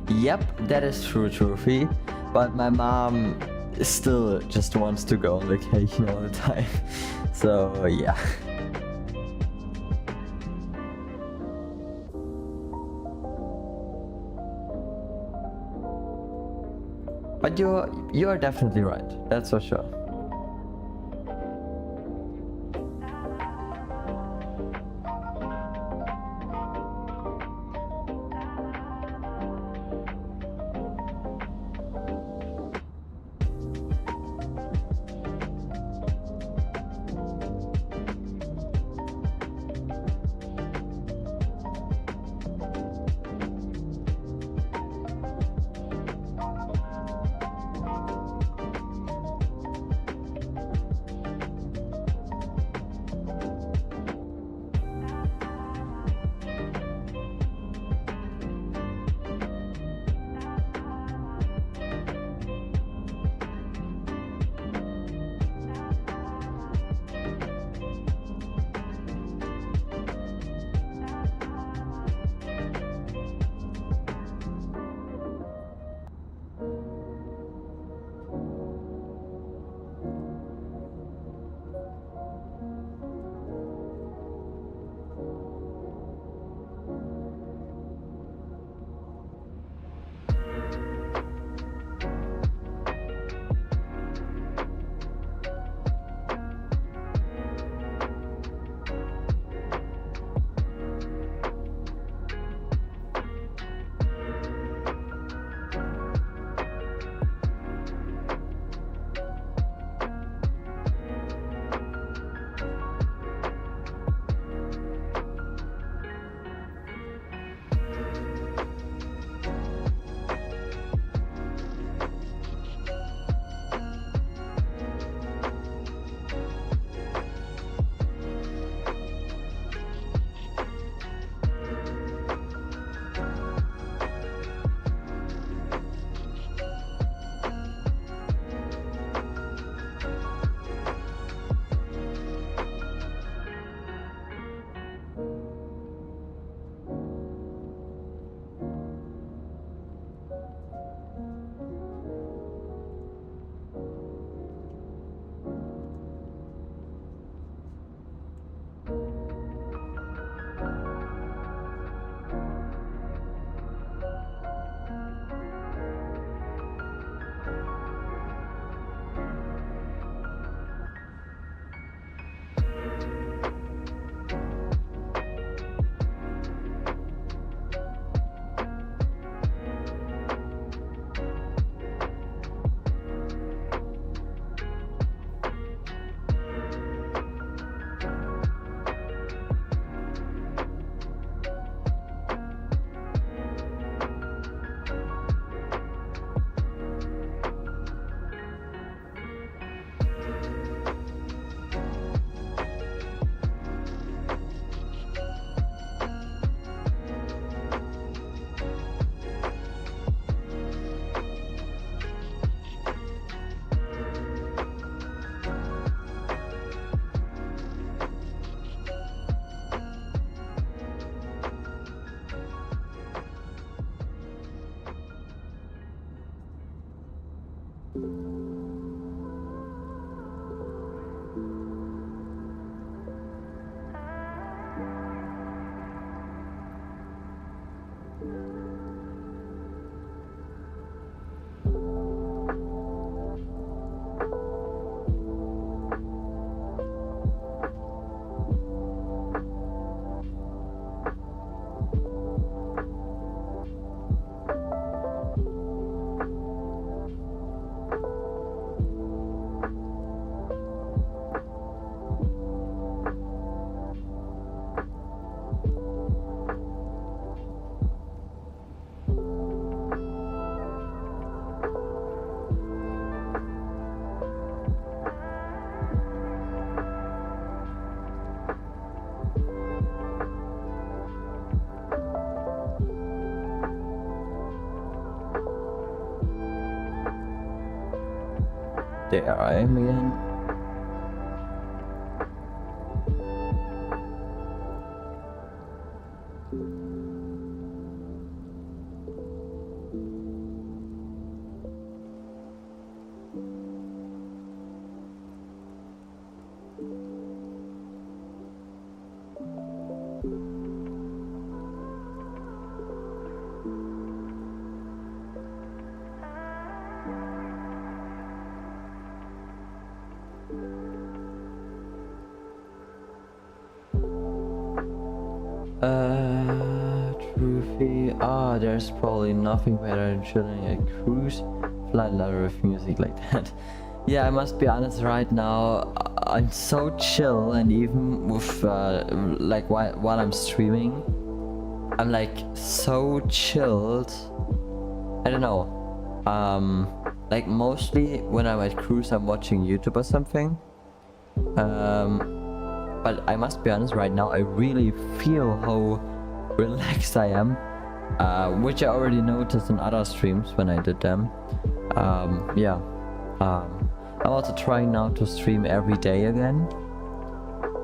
Speaker 1: Yep, that is true, Trophy. But my mom still just wants to go on vacation all the time. So yeah. But you are definitely right. That's for sure. There I am again. Trophy. There's probably nothing better than chilling at cruise. Flight ladder with music like that. Yeah, I must be honest right now, I'm so chill, and even with like while I'm streaming, I'm like so chilled. I don't know. Like mostly when I'm at cruise, I'm watching YouTube or something. But I must be honest right now, I really feel how relaxed I am, which I already noticed in other streams when I did them. Yeah. I'm also trying now to stream every day again.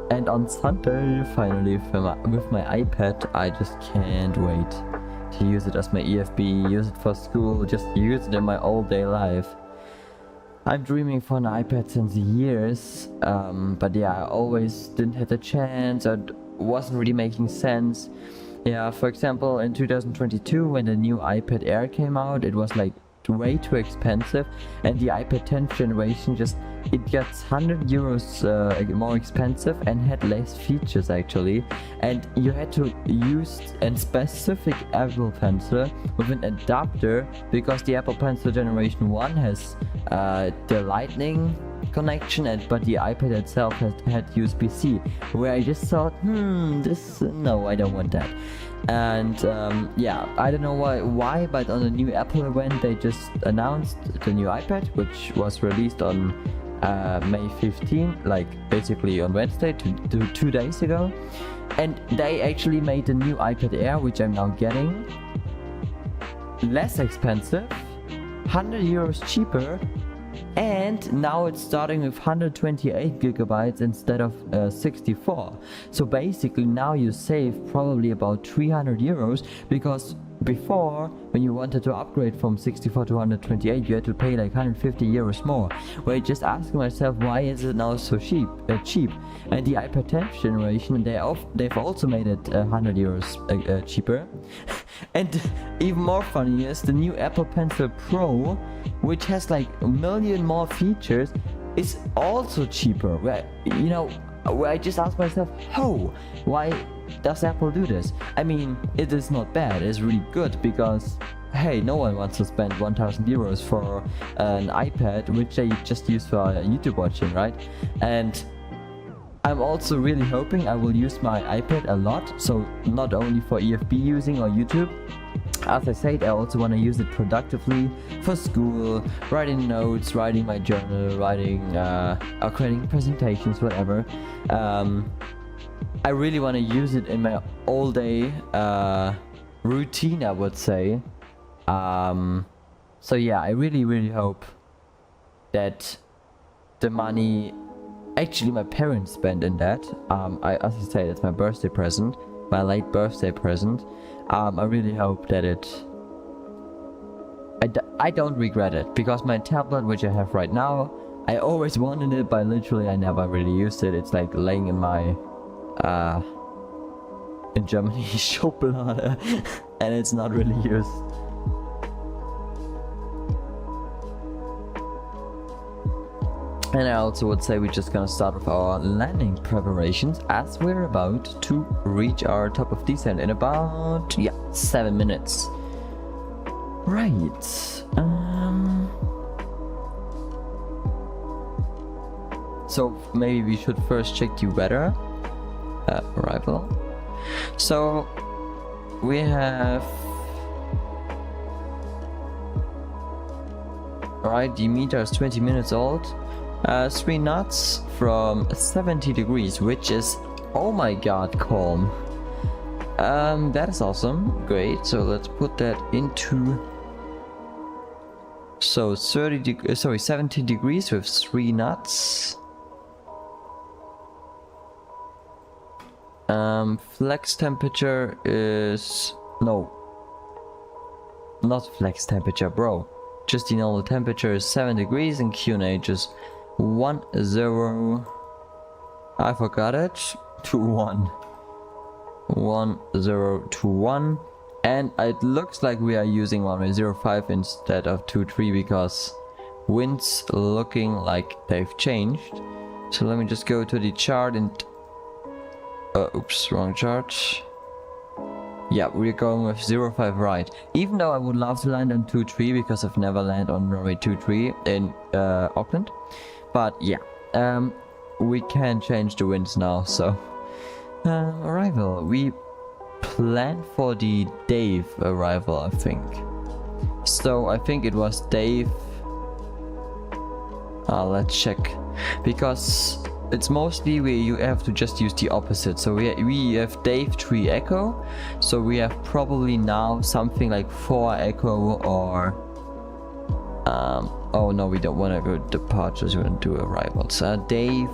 Speaker 1: And on Sunday, finally, with my iPad, I just can't wait to use it as my EFB, use it for school, just use it in my all-day life. I'm dreaming for an iPad since years, but yeah, I always didn't have the chance, it wasn't really making sense. Yeah, for example, in 2022, when the new iPad Air came out, it was like way too expensive, and the iPad 10th generation it gets 100 euros more expensive and had less features actually, and you had to use a specific Apple Pencil with an adapter, because the Apple Pencil generation 1 has the Lightning connection, but the iPad itself had USB-C, where I just thought, no, I don't want that. And yeah, I don't know why, but on the new Apple event they just announced the new iPad, which was released on May 15, like basically on Wednesday, 2 days ago, and they actually made the new iPad Air, which I'm now getting, less expensive, 100 euros cheaper, and now it's starting with 128 gigabytes instead of 64. So basically now you save probably about 300 euros, because before, when you wanted to upgrade from 64 to 128, you had to pay like 150 euros more. Where I just asking myself, why is it now so cheap? And the iPad 10th generation, they've also made it 100 euros cheaper. And even more funny is the new Apple Pencil Pro, which has like a million more features, is also cheaper. Where I just ask myself, why does Apple do this? I mean, it is not bad, it's really good, because hey, no one wants to spend 1000 euros for an iPad which they just use for YouTube watching, right? And I'm also really hoping I will use my iPad a lot, so not only for EFB using or YouTube. As I said, I also want to use it productively for school, writing notes, writing my journal, or creating presentations, whatever. I really want to use it in my all-day routine, I would say. So yeah, I really hope that the money actually my parents spend in that, as I said, it's my birthday present, my late birthday present. I really hope that I don't regret it, because my tablet, which I have right now, I always wanted it, but literally I never really used it. It's like laying in my in Germany Schublade, and it's not really used. And I also would say we're just gonna start with our landing preparations, as we're about to reach our top of descent in about 7 minutes. Right. So maybe we should first check the weather. Arrival. So we have, alright, the meter is 20 minutes old. 3 knots from 70 degrees, which is, oh my god, calm. That is awesome. Great. So let's put that into So 17 degrees with 3 knots. Flex temperature is no, not flex temperature, bro. Just the normal temperature is 7 degrees and QNH is 10. I forgot it. 21. 1021. And it looks like we are using 1.05 instead of 2.3 because winds looking like they've changed. So let me just go to the chart and oops, wrong chart. Yeah, we're going with 0.5 right. Even though I would love to land on 2.3 because I've never landed on runway 2.3 in Auckland. But yeah, we can change the winds now. So arrival. We planned for the Dave arrival, I think. So I think it was Dave. Let's check, because it's mostly you have to just use the opposite. So we have Dave 3 Echo, so we have probably now something like 4 Echo or oh no, we don't want to go departures, we want to do arrivals. Dave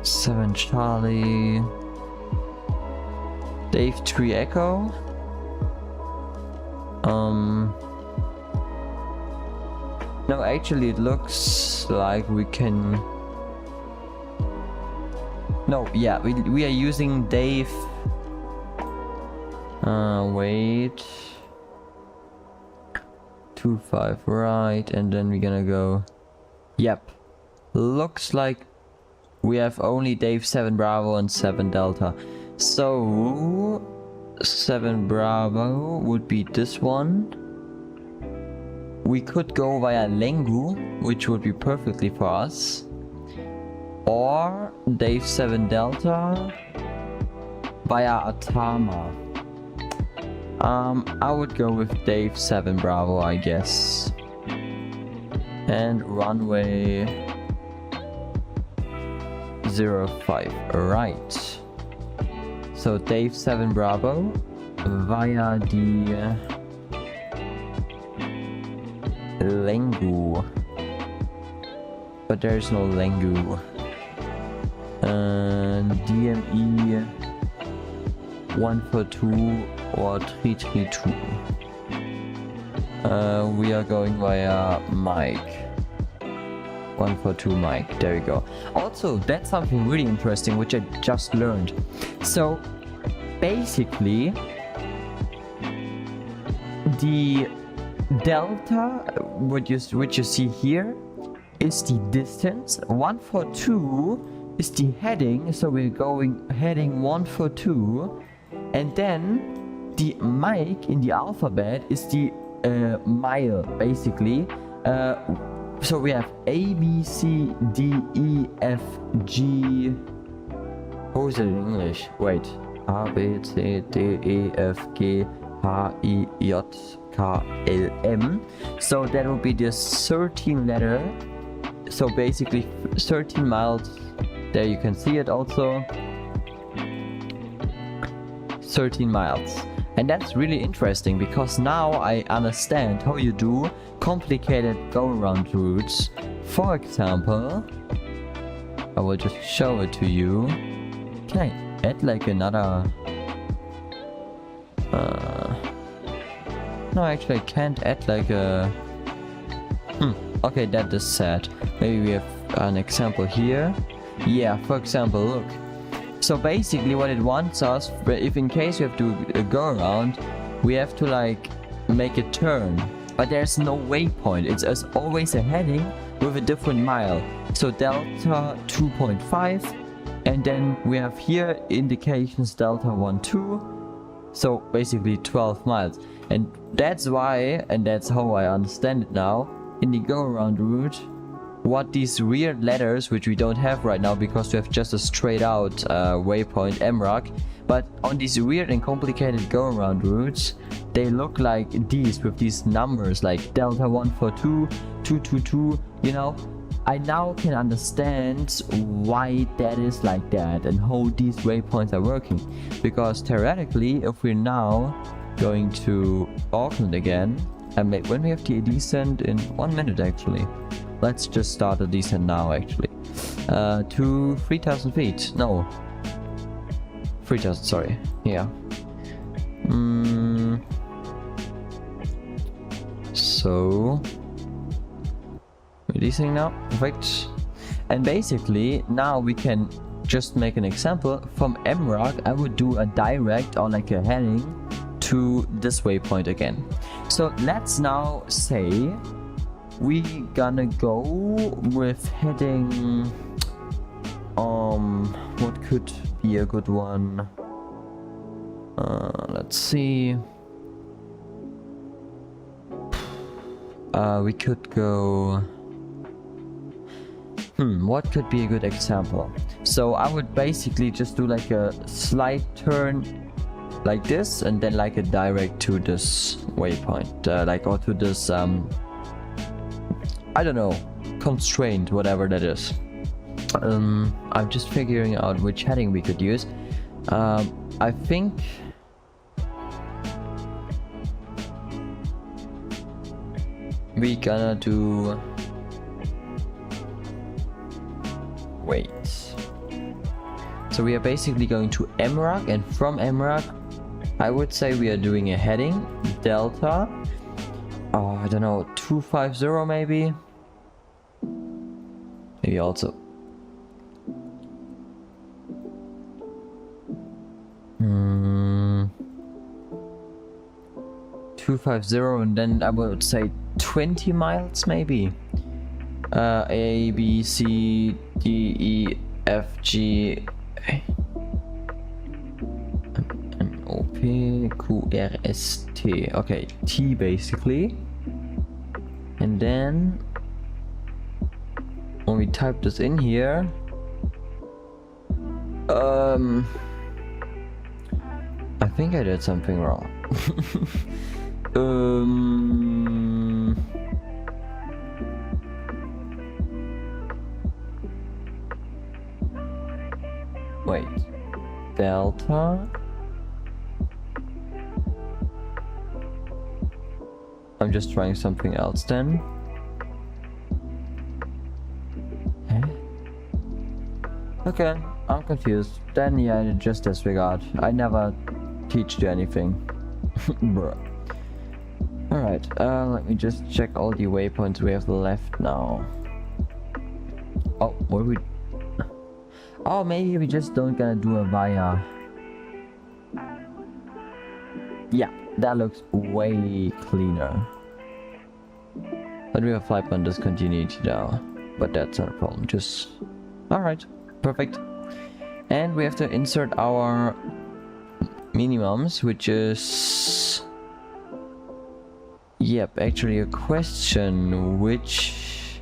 Speaker 1: 7 Charlie, Dave 3 Echo. No, actually it looks like we can... No, yeah, we are using Dave... wait... 2.5 right, and then we're gonna go... Yep. Looks like we have only Dave 7 Bravo and 7 Delta. So... 7 Bravo would be this one. We could go via Lengu, which would be perfectly for us. Or Dave 7 Delta via Atama. I would go with Dave 7 Bravo, I guess. And runway 05 right. So Dave 7 Bravo via the Lengu, but there's no Lengu. DME 142 or 332. We are going via Mike. 142 Mike. There we go. Also, that's something really interesting which I just learned. So basically, the delta, which you see here, is the distance. 142 is the heading, so we're going heading 142, and then the mic in the alphabet is the mile, basically. So we have A, B, C, D, E, F, G. How is it in English? Wait. A, B, C, D, E, F, G, H, I, J, K, L, M. So that will be the 13 letter. So basically 13 miles. There you can see it also. 13 miles. And that's really interesting because now I understand how you do complicated go-around routes. For example, I will just show it to you. Can I add like another... No, actually I can't add like a... Okay, that is sad. Maybe we have an example here. Yeah, for example, look. So basically what it wants us, if in case we have to go around, we have to like make a turn. But there's no waypoint, it's as always a heading with a different mile. So delta 2.5, and then we have here indications delta 1.2. So basically 12 miles. And that's why, and that's how I understand it now, in the go around route, what these weird letters, which we don't have right now because we have just a straight out waypoint MROC, but on these weird and complicated go around routes, they look like these with these numbers like delta 142, 222, you know. I now can understand why that is like that and how these waypoints are working, because theoretically if we're now going to Auckland again. And when we have the descent in 1 minute actually. Let's just start the descent now actually. To 3,000 feet. No. 3,000, sorry. Yeah. So we're descending now. Perfect. And basically now we can just make an example. From MROC I would do a direct or like a heading to this waypoint again. So let's now say we gonna go with heading what could be a good one? Let's see. We could go what could be a good example? So I would basically just do like a slight turn like this and then like a direct to this waypoint, like, or to this I don't know, constraint, whatever that is. I'm just figuring out which heading we could use. I think we gonna do, wait, so we are basically going to MROC, and from MROC I would say we are doing a heading Delta, I don't know, 250 maybe also 250, and then I would say 20 miles maybe. A, B, C, D, E, F, G, N, O, P, Q, R, S, T. Okay, T basically. And then when we type this in here, I think I did something wrong. Wait, Delta. I'm just trying something else then. Okay, I'm confused. Then yeah, just disregard. I never teach you anything. Bruh. Alright, let me just check all the waypoints we have left now. Oh, what we... Oh, maybe we just don't gonna do a via. Yeah, that looks way cleaner. But we have flight band discontinuity now. But that's not a problem, just... Alright, perfect. And we have to insert our minimums, which is... Yep, actually a question, which...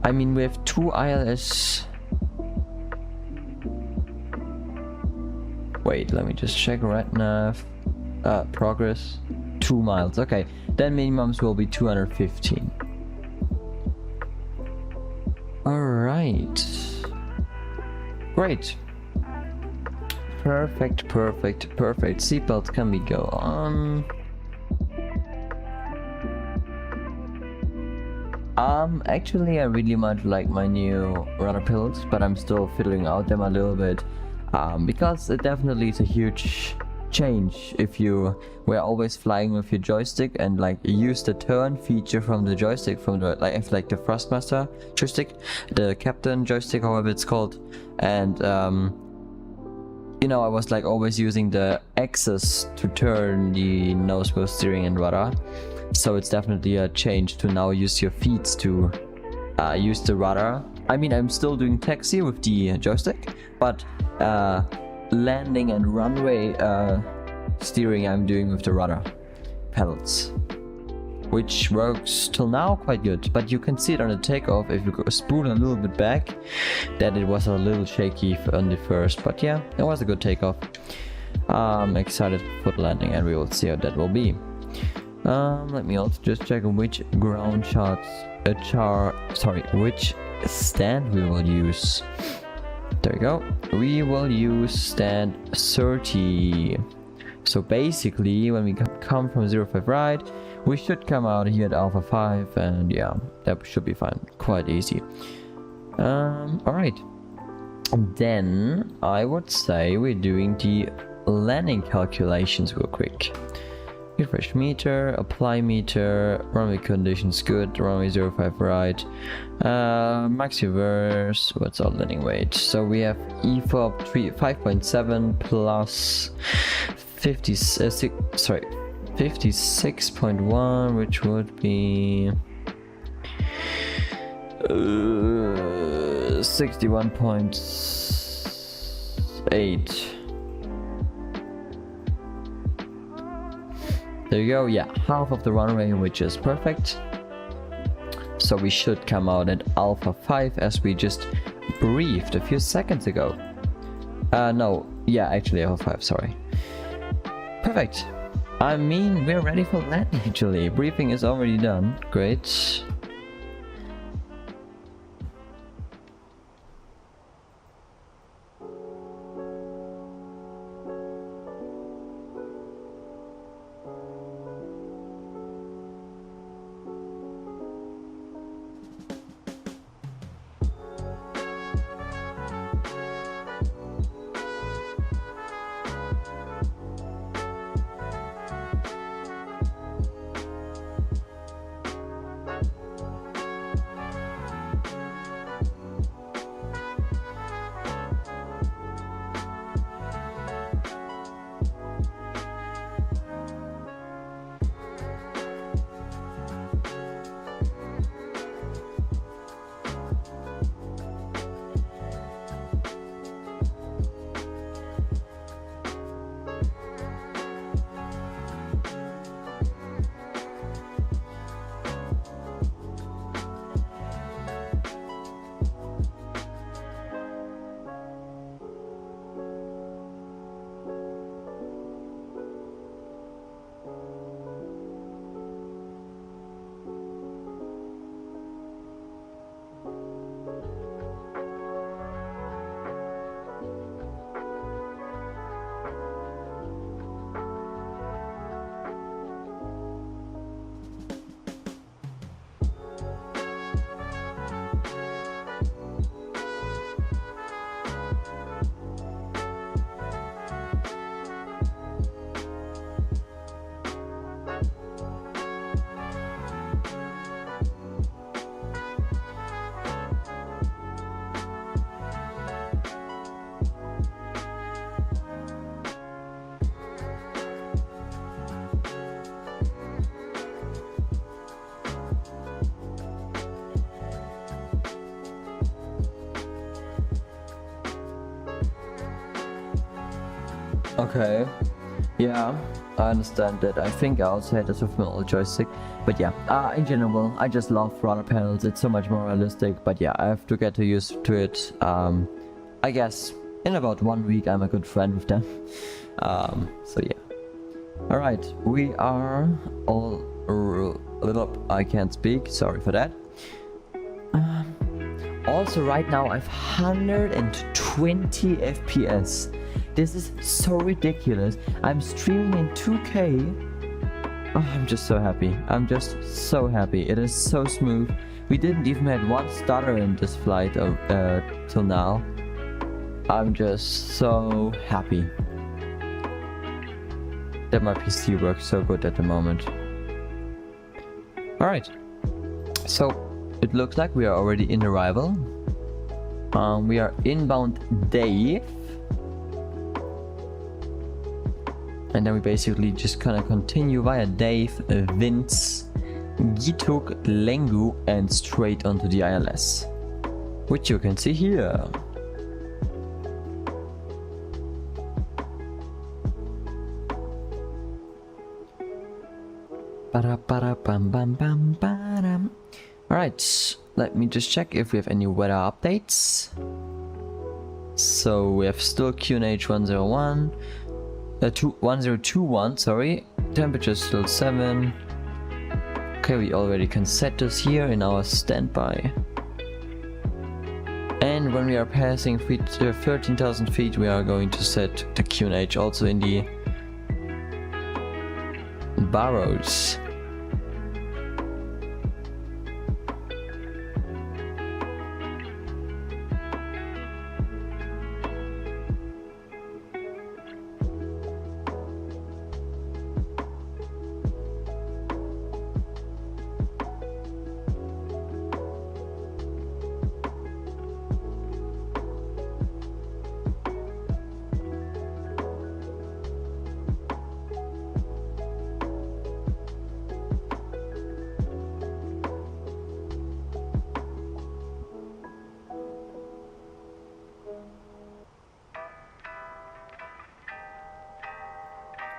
Speaker 1: I mean, we have 2 ILS... Wait, let me just check right now. Progress. 2 miles, okay. Then minimums will be 215. Alright. Great. Perfect. Seatbelt, can we go on? Actually I really much like my new rudder pills, but I'm still fiddling out them a little bit. Because it definitely is a huge change if you were always flying with your joystick and like use the turn feature from the joystick, from the like the Thrustmaster joystick, the captain joystick, however it's called, and you know, I was like always using the axis to turn the nose wheel, steering and rudder. So it's definitely a change to now use your feet to use the rudder. I mean, I'm still doing taxi with the joystick, but landing and runway steering I'm doing with the rudder pedals, which works till now quite good. But you can see it on the takeoff, if you spoon a little bit back, that it was a little shaky on the first, but yeah, it was a good takeoff. I'm excited for the landing and we will see how that will be. Let me also just check which ground shots which stand we will use. There we go. We will use stand 30. So basically, when we come from 05 right, we should come out here at Alpha 5, and yeah, that should be fine. Quite easy. Alright. Then I would say we're doing the landing calculations real quick. Refresh meter, apply meter, runway conditions good, runway 05 right, max reverse, what's our landing weight? So we have EFOP 5.7 plus 56.1, which would be 61.8. There you go, yeah, half of the runway, which is perfect. So we should come out at Alpha 5 as we just briefed a few seconds ago. No, yeah, actually Alpha 5, sorry. Perfect. I mean, we're ready for landing actually. Briefing is already done. Great. Okay, yeah, I understand that. I think I also had this with my old joystick, but yeah, in general, I just love rudder panels. It's so much more realistic, but yeah, I have to get used to it. I guess in about 1 week I'm a good friend with them. So yeah. Alright, we are all I can't speak, sorry for that. Also right now I have 120 FPS. This is so ridiculous. I'm streaming in 2K. Oh, I'm just so happy. I'm just so happy. It is so smooth. We didn't even have one stutter in this flight till now. I'm just so happy that my PC works so good at the moment. Alright. So it looks like we are already in arrival. We are inbound Dave. And then we basically just kind of continue via Dave, Vince, Gituk, Lengu, and straight onto the ILS, which you can see here. Alright, let me just check if we have any weather updates. So we have still QNH 101. 1021, sorry. Temperature still 7. Okay, we already can set this here in our standby. And when we are passing 13,000 feet, we are going to set the QNH also in the barrows.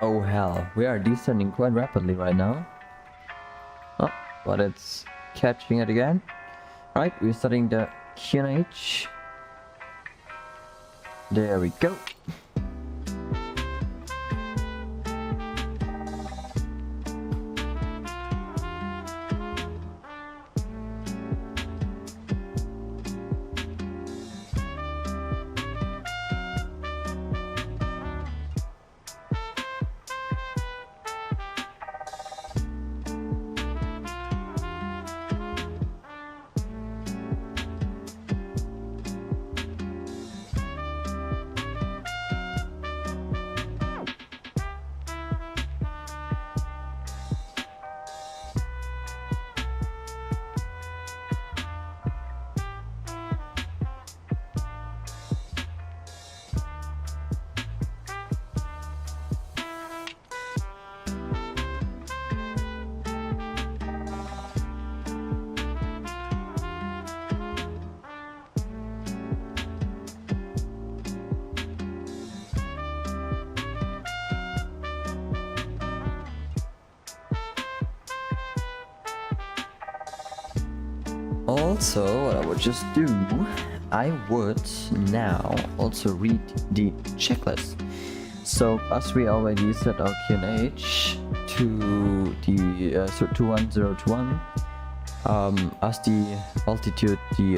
Speaker 1: Oh hell, we are descending quite rapidly right now. Oh, but it's catching it again. Right, we're starting the QNH. There we go. Also, what I would just do, I would now also read the checklist. So, as we already set our QNH to the 21021, as the altitude, the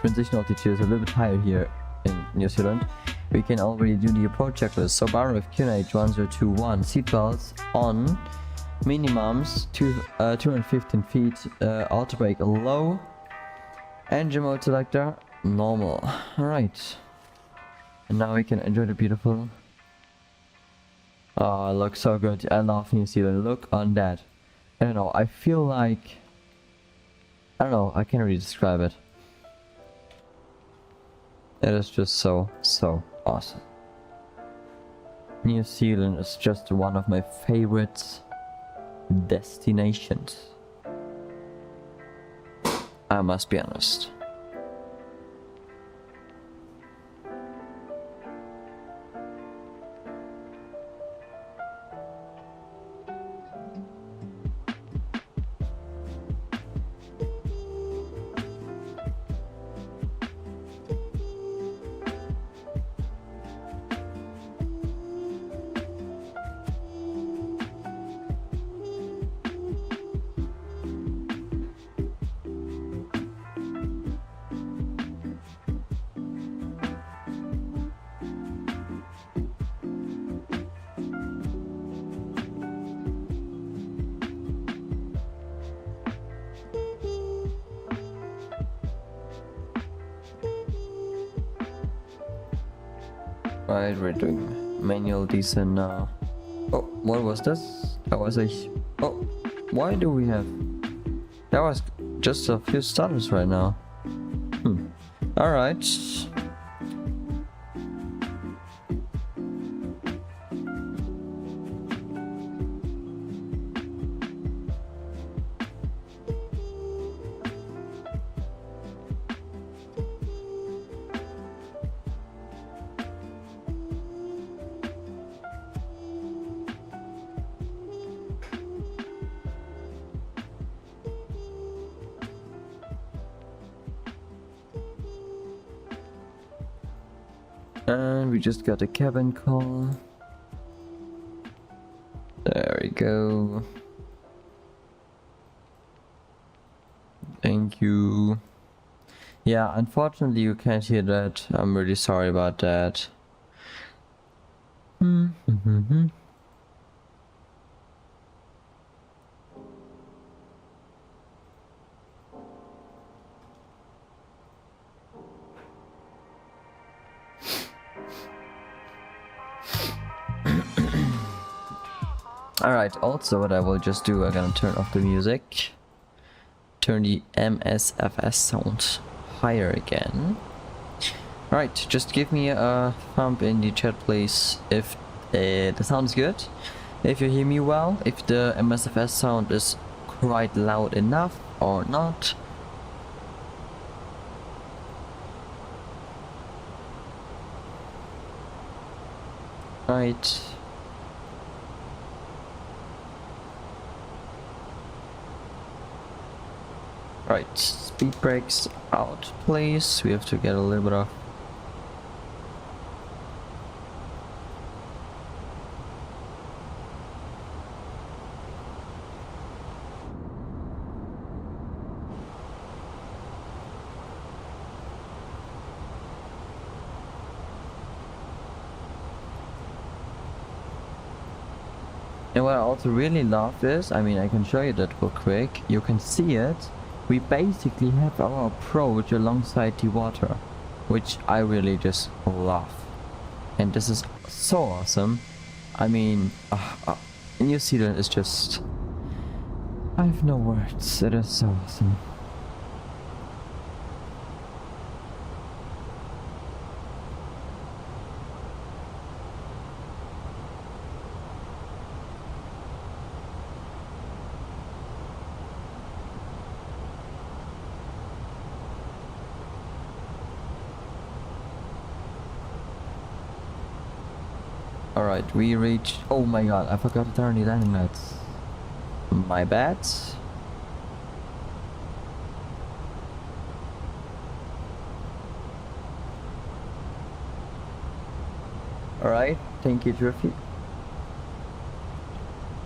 Speaker 1: transition altitude is a little bit higher here in New Zealand, we can already do the approach checklist. So, barrel with QNH 1021, seatbelts on. Minimums 215 feet, auto brake low, engine mode selector normal. Alright, and now we can enjoy the beautiful, oh, it looks so good. I love New Zealand. Look on that. I don't know, I feel like, I don't know, I can't really describe it. It is just so awesome. New Zealand is just one of my favorites destinations, I must be honest. Right, we're doing manual descent now. Oh, what was this? That was a... Oh, why do we have... That was just a few starters right now. Alright. And we just got a cabin call. There we go. Thank you. Yeah, unfortunately you can't hear that. I'm really sorry about that. Alright, also what I will just do, I'm gonna turn off the music. Turn the MSFS sound higher again. Alright, just give me a thumb in the chat please if the sound is good. If you hear me well, if the MSFS sound is quite loud enough or not. Right. Right, speed brakes out please. We have to get a little bit of... And what I also really love is, I mean I can show you that real quick, you can see it. We basically have our approach alongside the water, which I really just love. And this is so awesome. I mean, New Zealand is just... I have no words, it is so awesome. Alright, we reached... Oh my god, I forgot to turn the landing lights. My bad. Alright, thank you, Driffy.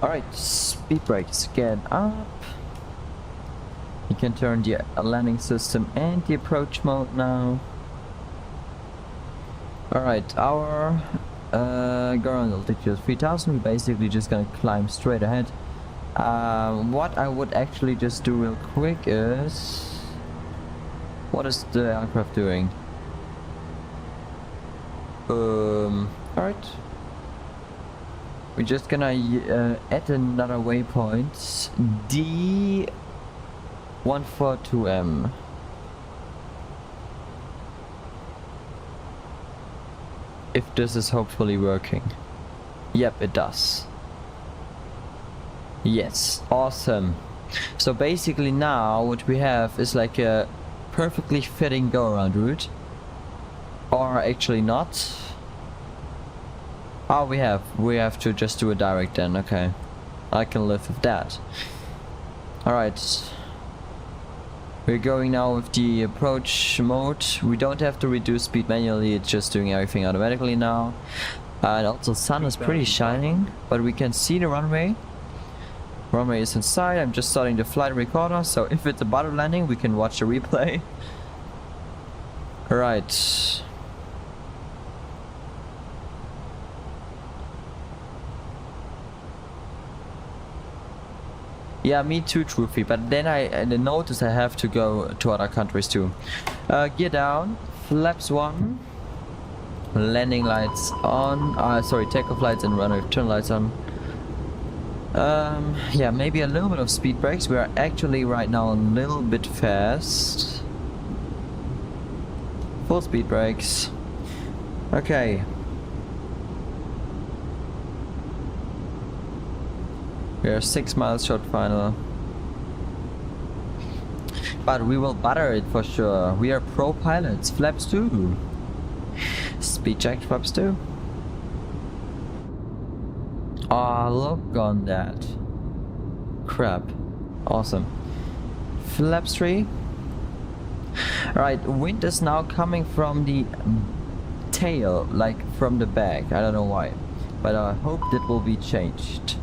Speaker 1: Alright, speed brakes, get up. You can turn the landing system and the approach mode now. Alright, our ground altitude is 3000. We're basically just gonna climb straight ahead. What I would actually just do real quick is... What is the aircraft doing? Alright. We're just gonna add another waypoint. D142M. If this is hopefully working. Yep, it does. Yes, awesome. So basically now what we have is like a perfectly fitting go-around route. Or actually not. Oh, we have to just do a direct then, okay. I can live with that. Alright. We're going now with the approach mode. We don't have to reduce speed manually, it's just doing everything automatically now. And also sun is pretty shining, but we can see the runway. Runway is inside. I'm just starting the flight recorder, so if it's a butter landing we can watch the replay. Right. Yeah, me too, Truthie, but then I notice I have to go to other countries too. Gear down, flaps 1, landing lights on, sorry, takeoff lights and runway turn lights on. Yeah, maybe a little bit of speed brakes. We are actually right now a little bit fast. Full speed brakes. Okay. We are 6 miles short final. But we will butter it for sure. We are pro pilots. Flaps 2. Speed check, flaps 2. Oh, look on that. Crap. Awesome. Flaps 3. Alright, wind is now coming from the tail, like from the back. I don't know why. But I hope that will be changed.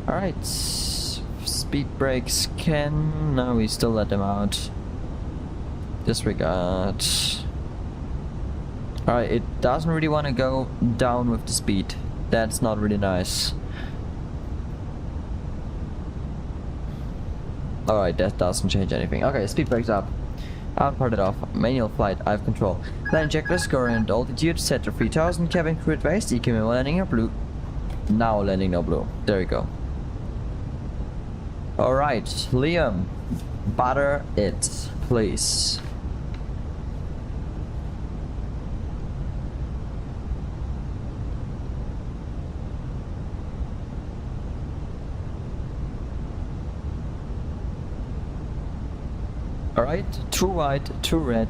Speaker 1: Alright, speed brakes can... No, we still let them out. Disregard. Alright, it doesn't really want to go down with the speed. That's not really nice. Alright, that doesn't change anything. Okay, speed breaks up. Output it off. Manual flight, I have control. Landing checklist, current altitude set to 3000. Cabin crew advised, EQM landing in blue. Now landing no blue. There we go. Alright, Liam. Butter it, please. Alright, 2 white, 2 red.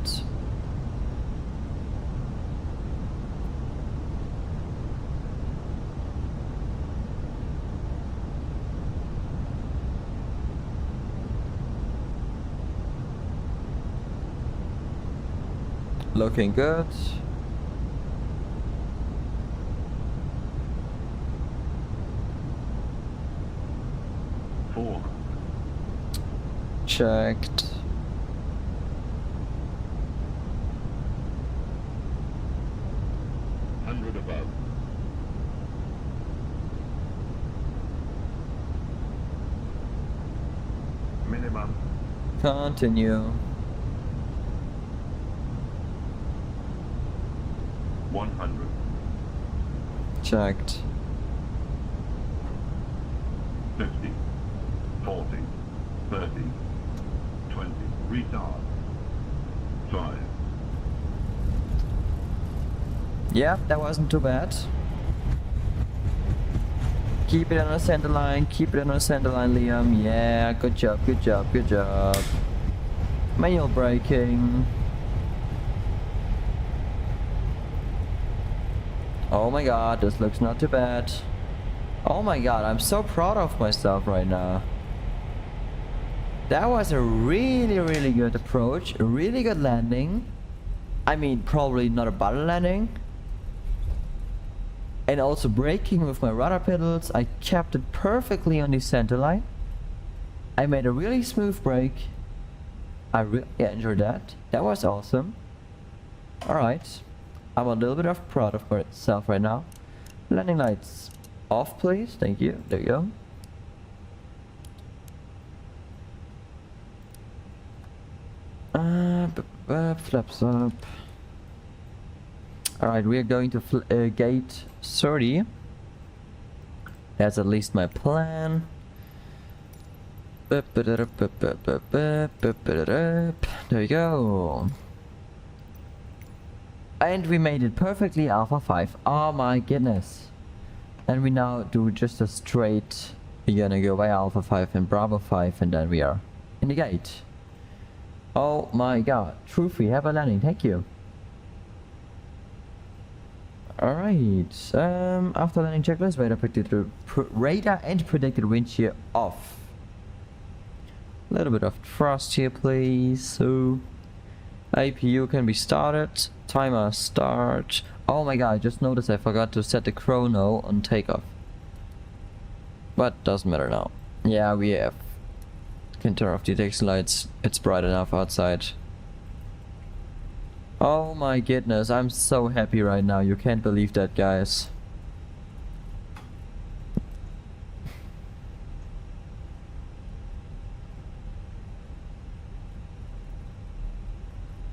Speaker 1: Looking good.
Speaker 3: Four.
Speaker 1: Checked.
Speaker 3: Above. Minimum.
Speaker 1: Continue.
Speaker 3: 100.
Speaker 1: Checked.
Speaker 3: 50. 40. 30. 20. Retard. 5.
Speaker 1: Yeah, that wasn't too bad. Keep it on the center line, keep it on the center line, Liam. Yeah, good job, good job, good job. Manual braking. Oh my god, this looks not too bad. Oh my god, I'm so proud of myself right now. That was a really good approach, a really good landing. I mean, probably not a butter landing. And also braking with my rudder pedals, I kept it perfectly on the center line. I made a really smooth brake. I really enjoyed that. That was awesome. Alright. I'm a little bit proud of myself right now. Landing lights off, please. Thank you. There you go. Flaps up. Alright, we are going to gate 30. That's at least my plan. There we go. And we made it perfectly Alpha 5. Oh my goodness. And we now do just a straight. We're gonna go by Alpha 5 and Bravo 5 and then we are in the gate. Oh my god. True free, have a landing, thank you. Alright, after landing checklist, radar and predicted wind shear off. A little bit of thrust here, please. So, APU can be started. Timer start. Oh my god, I just noticed I forgot to set the chrono on takeoff. But doesn't matter now. Yeah, we have. Can turn off the detection lights. It's bright enough outside. Oh my goodness, I'm so happy right now. You can't believe that, guys.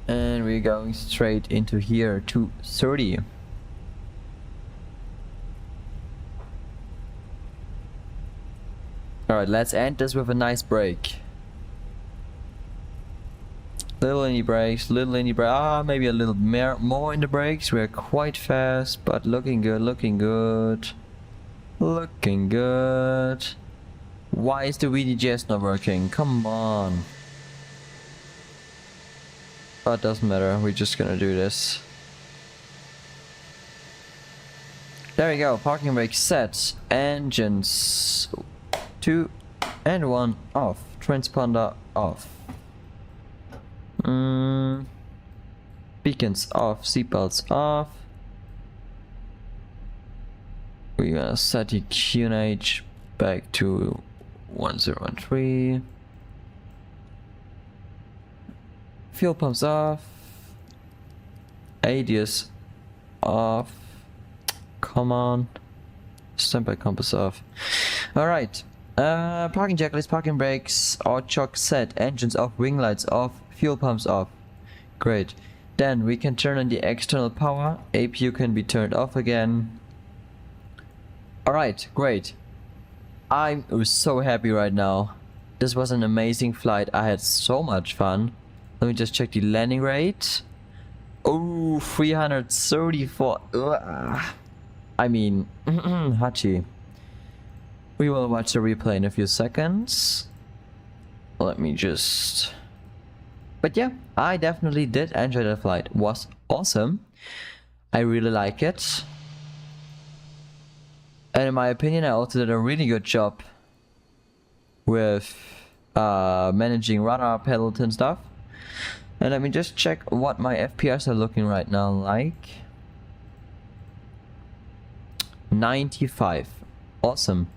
Speaker 1: And we're going straight into here to 30. Alright, let's end this with a nice break. Little in the brakes, maybe a little more in the brakes. We're quite fast, but looking good, looking good. Looking good. Why is the VDJS not working? Come on. But it doesn't matter, we're just gonna do this. There we go, parking brake set. Engines 2 and 1 off. Transponder off. Beacons off, seatbelts off. We're gonna set the QNH back to 1013. fuel pumps off. ADS off. Come on. Standby compass off. Alright. Parking checklist, parking brakes, or chock set, engines off, wing lights off, fuel pumps off. Great. Then we can turn on the external power. APU can be turned off again. Alright, great. I'm so happy right now. This was an amazing flight. I had so much fun. Let me just check the landing rate. Oh, 334. Ugh. I mean, Hachi. We will watch the replay in a few seconds. Let me just... But yeah, I definitely did enjoy that flight. It was awesome. I really like it. And in my opinion, I also did a really good job with managing rudder, pedals and stuff. And let me just check what my FPS are looking right now like. 95. Awesome.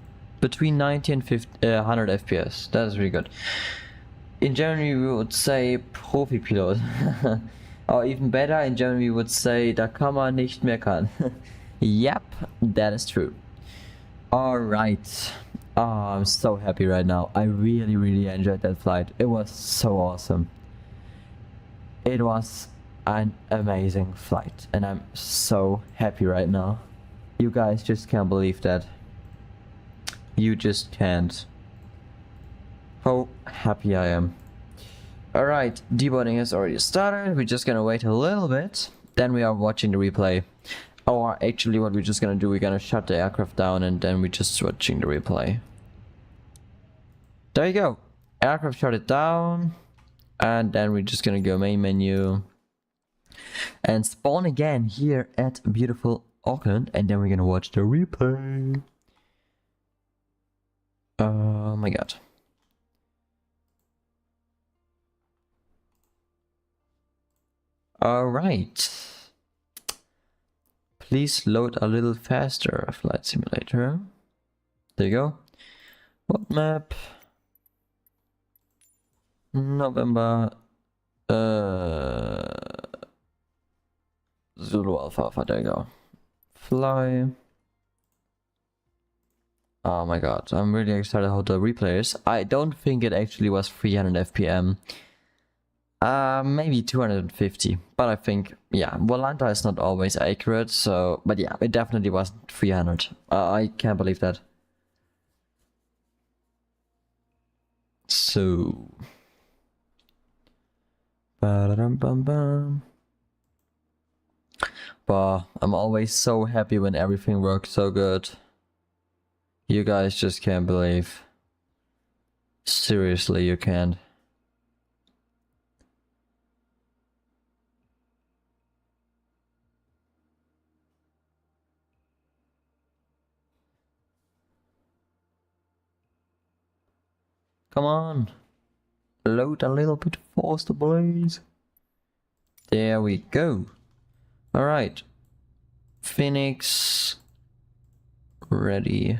Speaker 1: Between 90 and 100 FPS. That is really good. In Germany we would say Profi-Pilot. Or even better, in Germany we would say da kann man nicht meckern. Yep, that is true. Alright. Oh, I'm so happy right now. I really enjoyed that flight. It was so awesome. It was an amazing flight. And I'm so happy right now. You guys just can't believe that. You just can't. How happy I am. Alright, deboarding has already started. We're just gonna wait a little bit. Then we are watching the replay. Or actually what we're just gonna do, we're gonna shut the aircraft down and then we're just watching the replay. There you go. Aircraft shut it down. And then we're just gonna go main menu. And spawn again here at beautiful Auckland. And then we're gonna watch the replay. Oh my god. Alright. Please load a little faster, Flight Simulator. There you go. What map? November. Zulu Alpha, there you go. Fly. Oh my god, I'm really excited how the replay is. I don't think it actually was 300 FPM. Maybe 250, but I think, yeah, Volanta is not always accurate, so, but yeah, it definitely wasn't 300. I can't believe that. So... Ba-da-dum-bum-bum. But I'm always so happy when everything works so good. You guys just can't believe. Seriously, you can't. Come on. Load a little bit faster, please. There we go. Alright. Phoenix. Ready.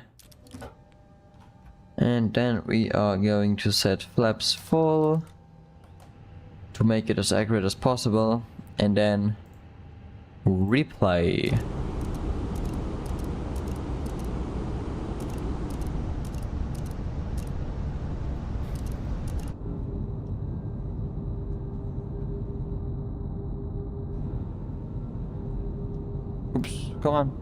Speaker 1: And then we are going to set flaps full. To make it as accurate as possible. And then replay. Oops, come on.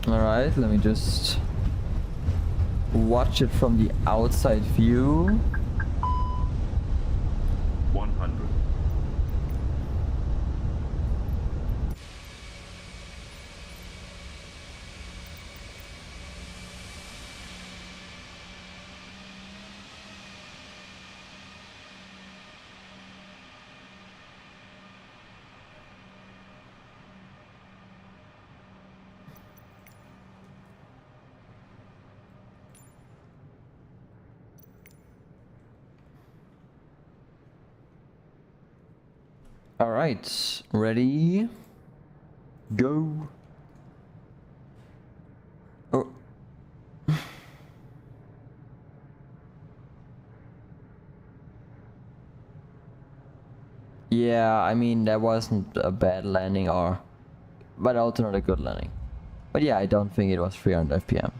Speaker 1: Alright, let me just watch it from the outside view.
Speaker 3: 100.
Speaker 1: Alright, ready? Go. Oh. Yeah, I mean, that wasn't a bad landing, but also not a good landing. But yeah, I don't think it was 300 FPM.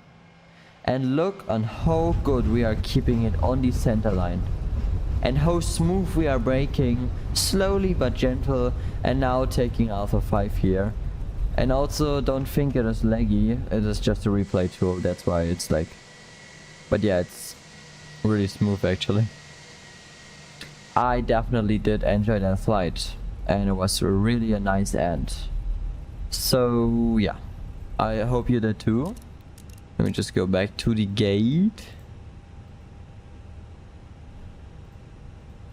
Speaker 1: And look on how good we are keeping it on the center line. And how smooth we are braking, slowly but gentle, and now taking Alpha 5 here. And also, don't think it is laggy, it is just a replay tool, that's why it's like... But yeah, it's really smooth actually. I definitely did enjoy that flight, and it was really a nice end. So yeah, I hope you did too. Let me just go back to the gate.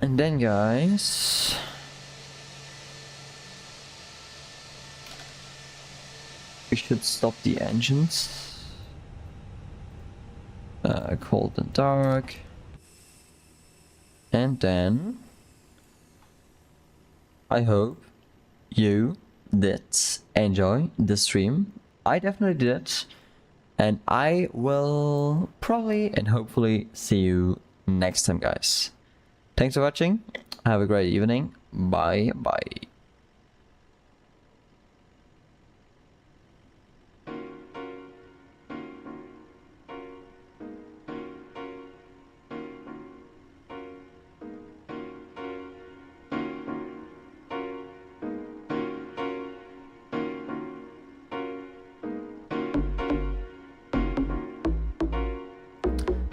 Speaker 1: And then guys, we should stop the engines. Cold and dark. And then I hope you did enjoy the stream. I definitely did. And I will probably and hopefully see you next time, guys. Thanks for watching. Have a great evening. Bye bye.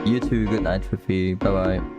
Speaker 1: You too. Good night, Fifi. Bye bye.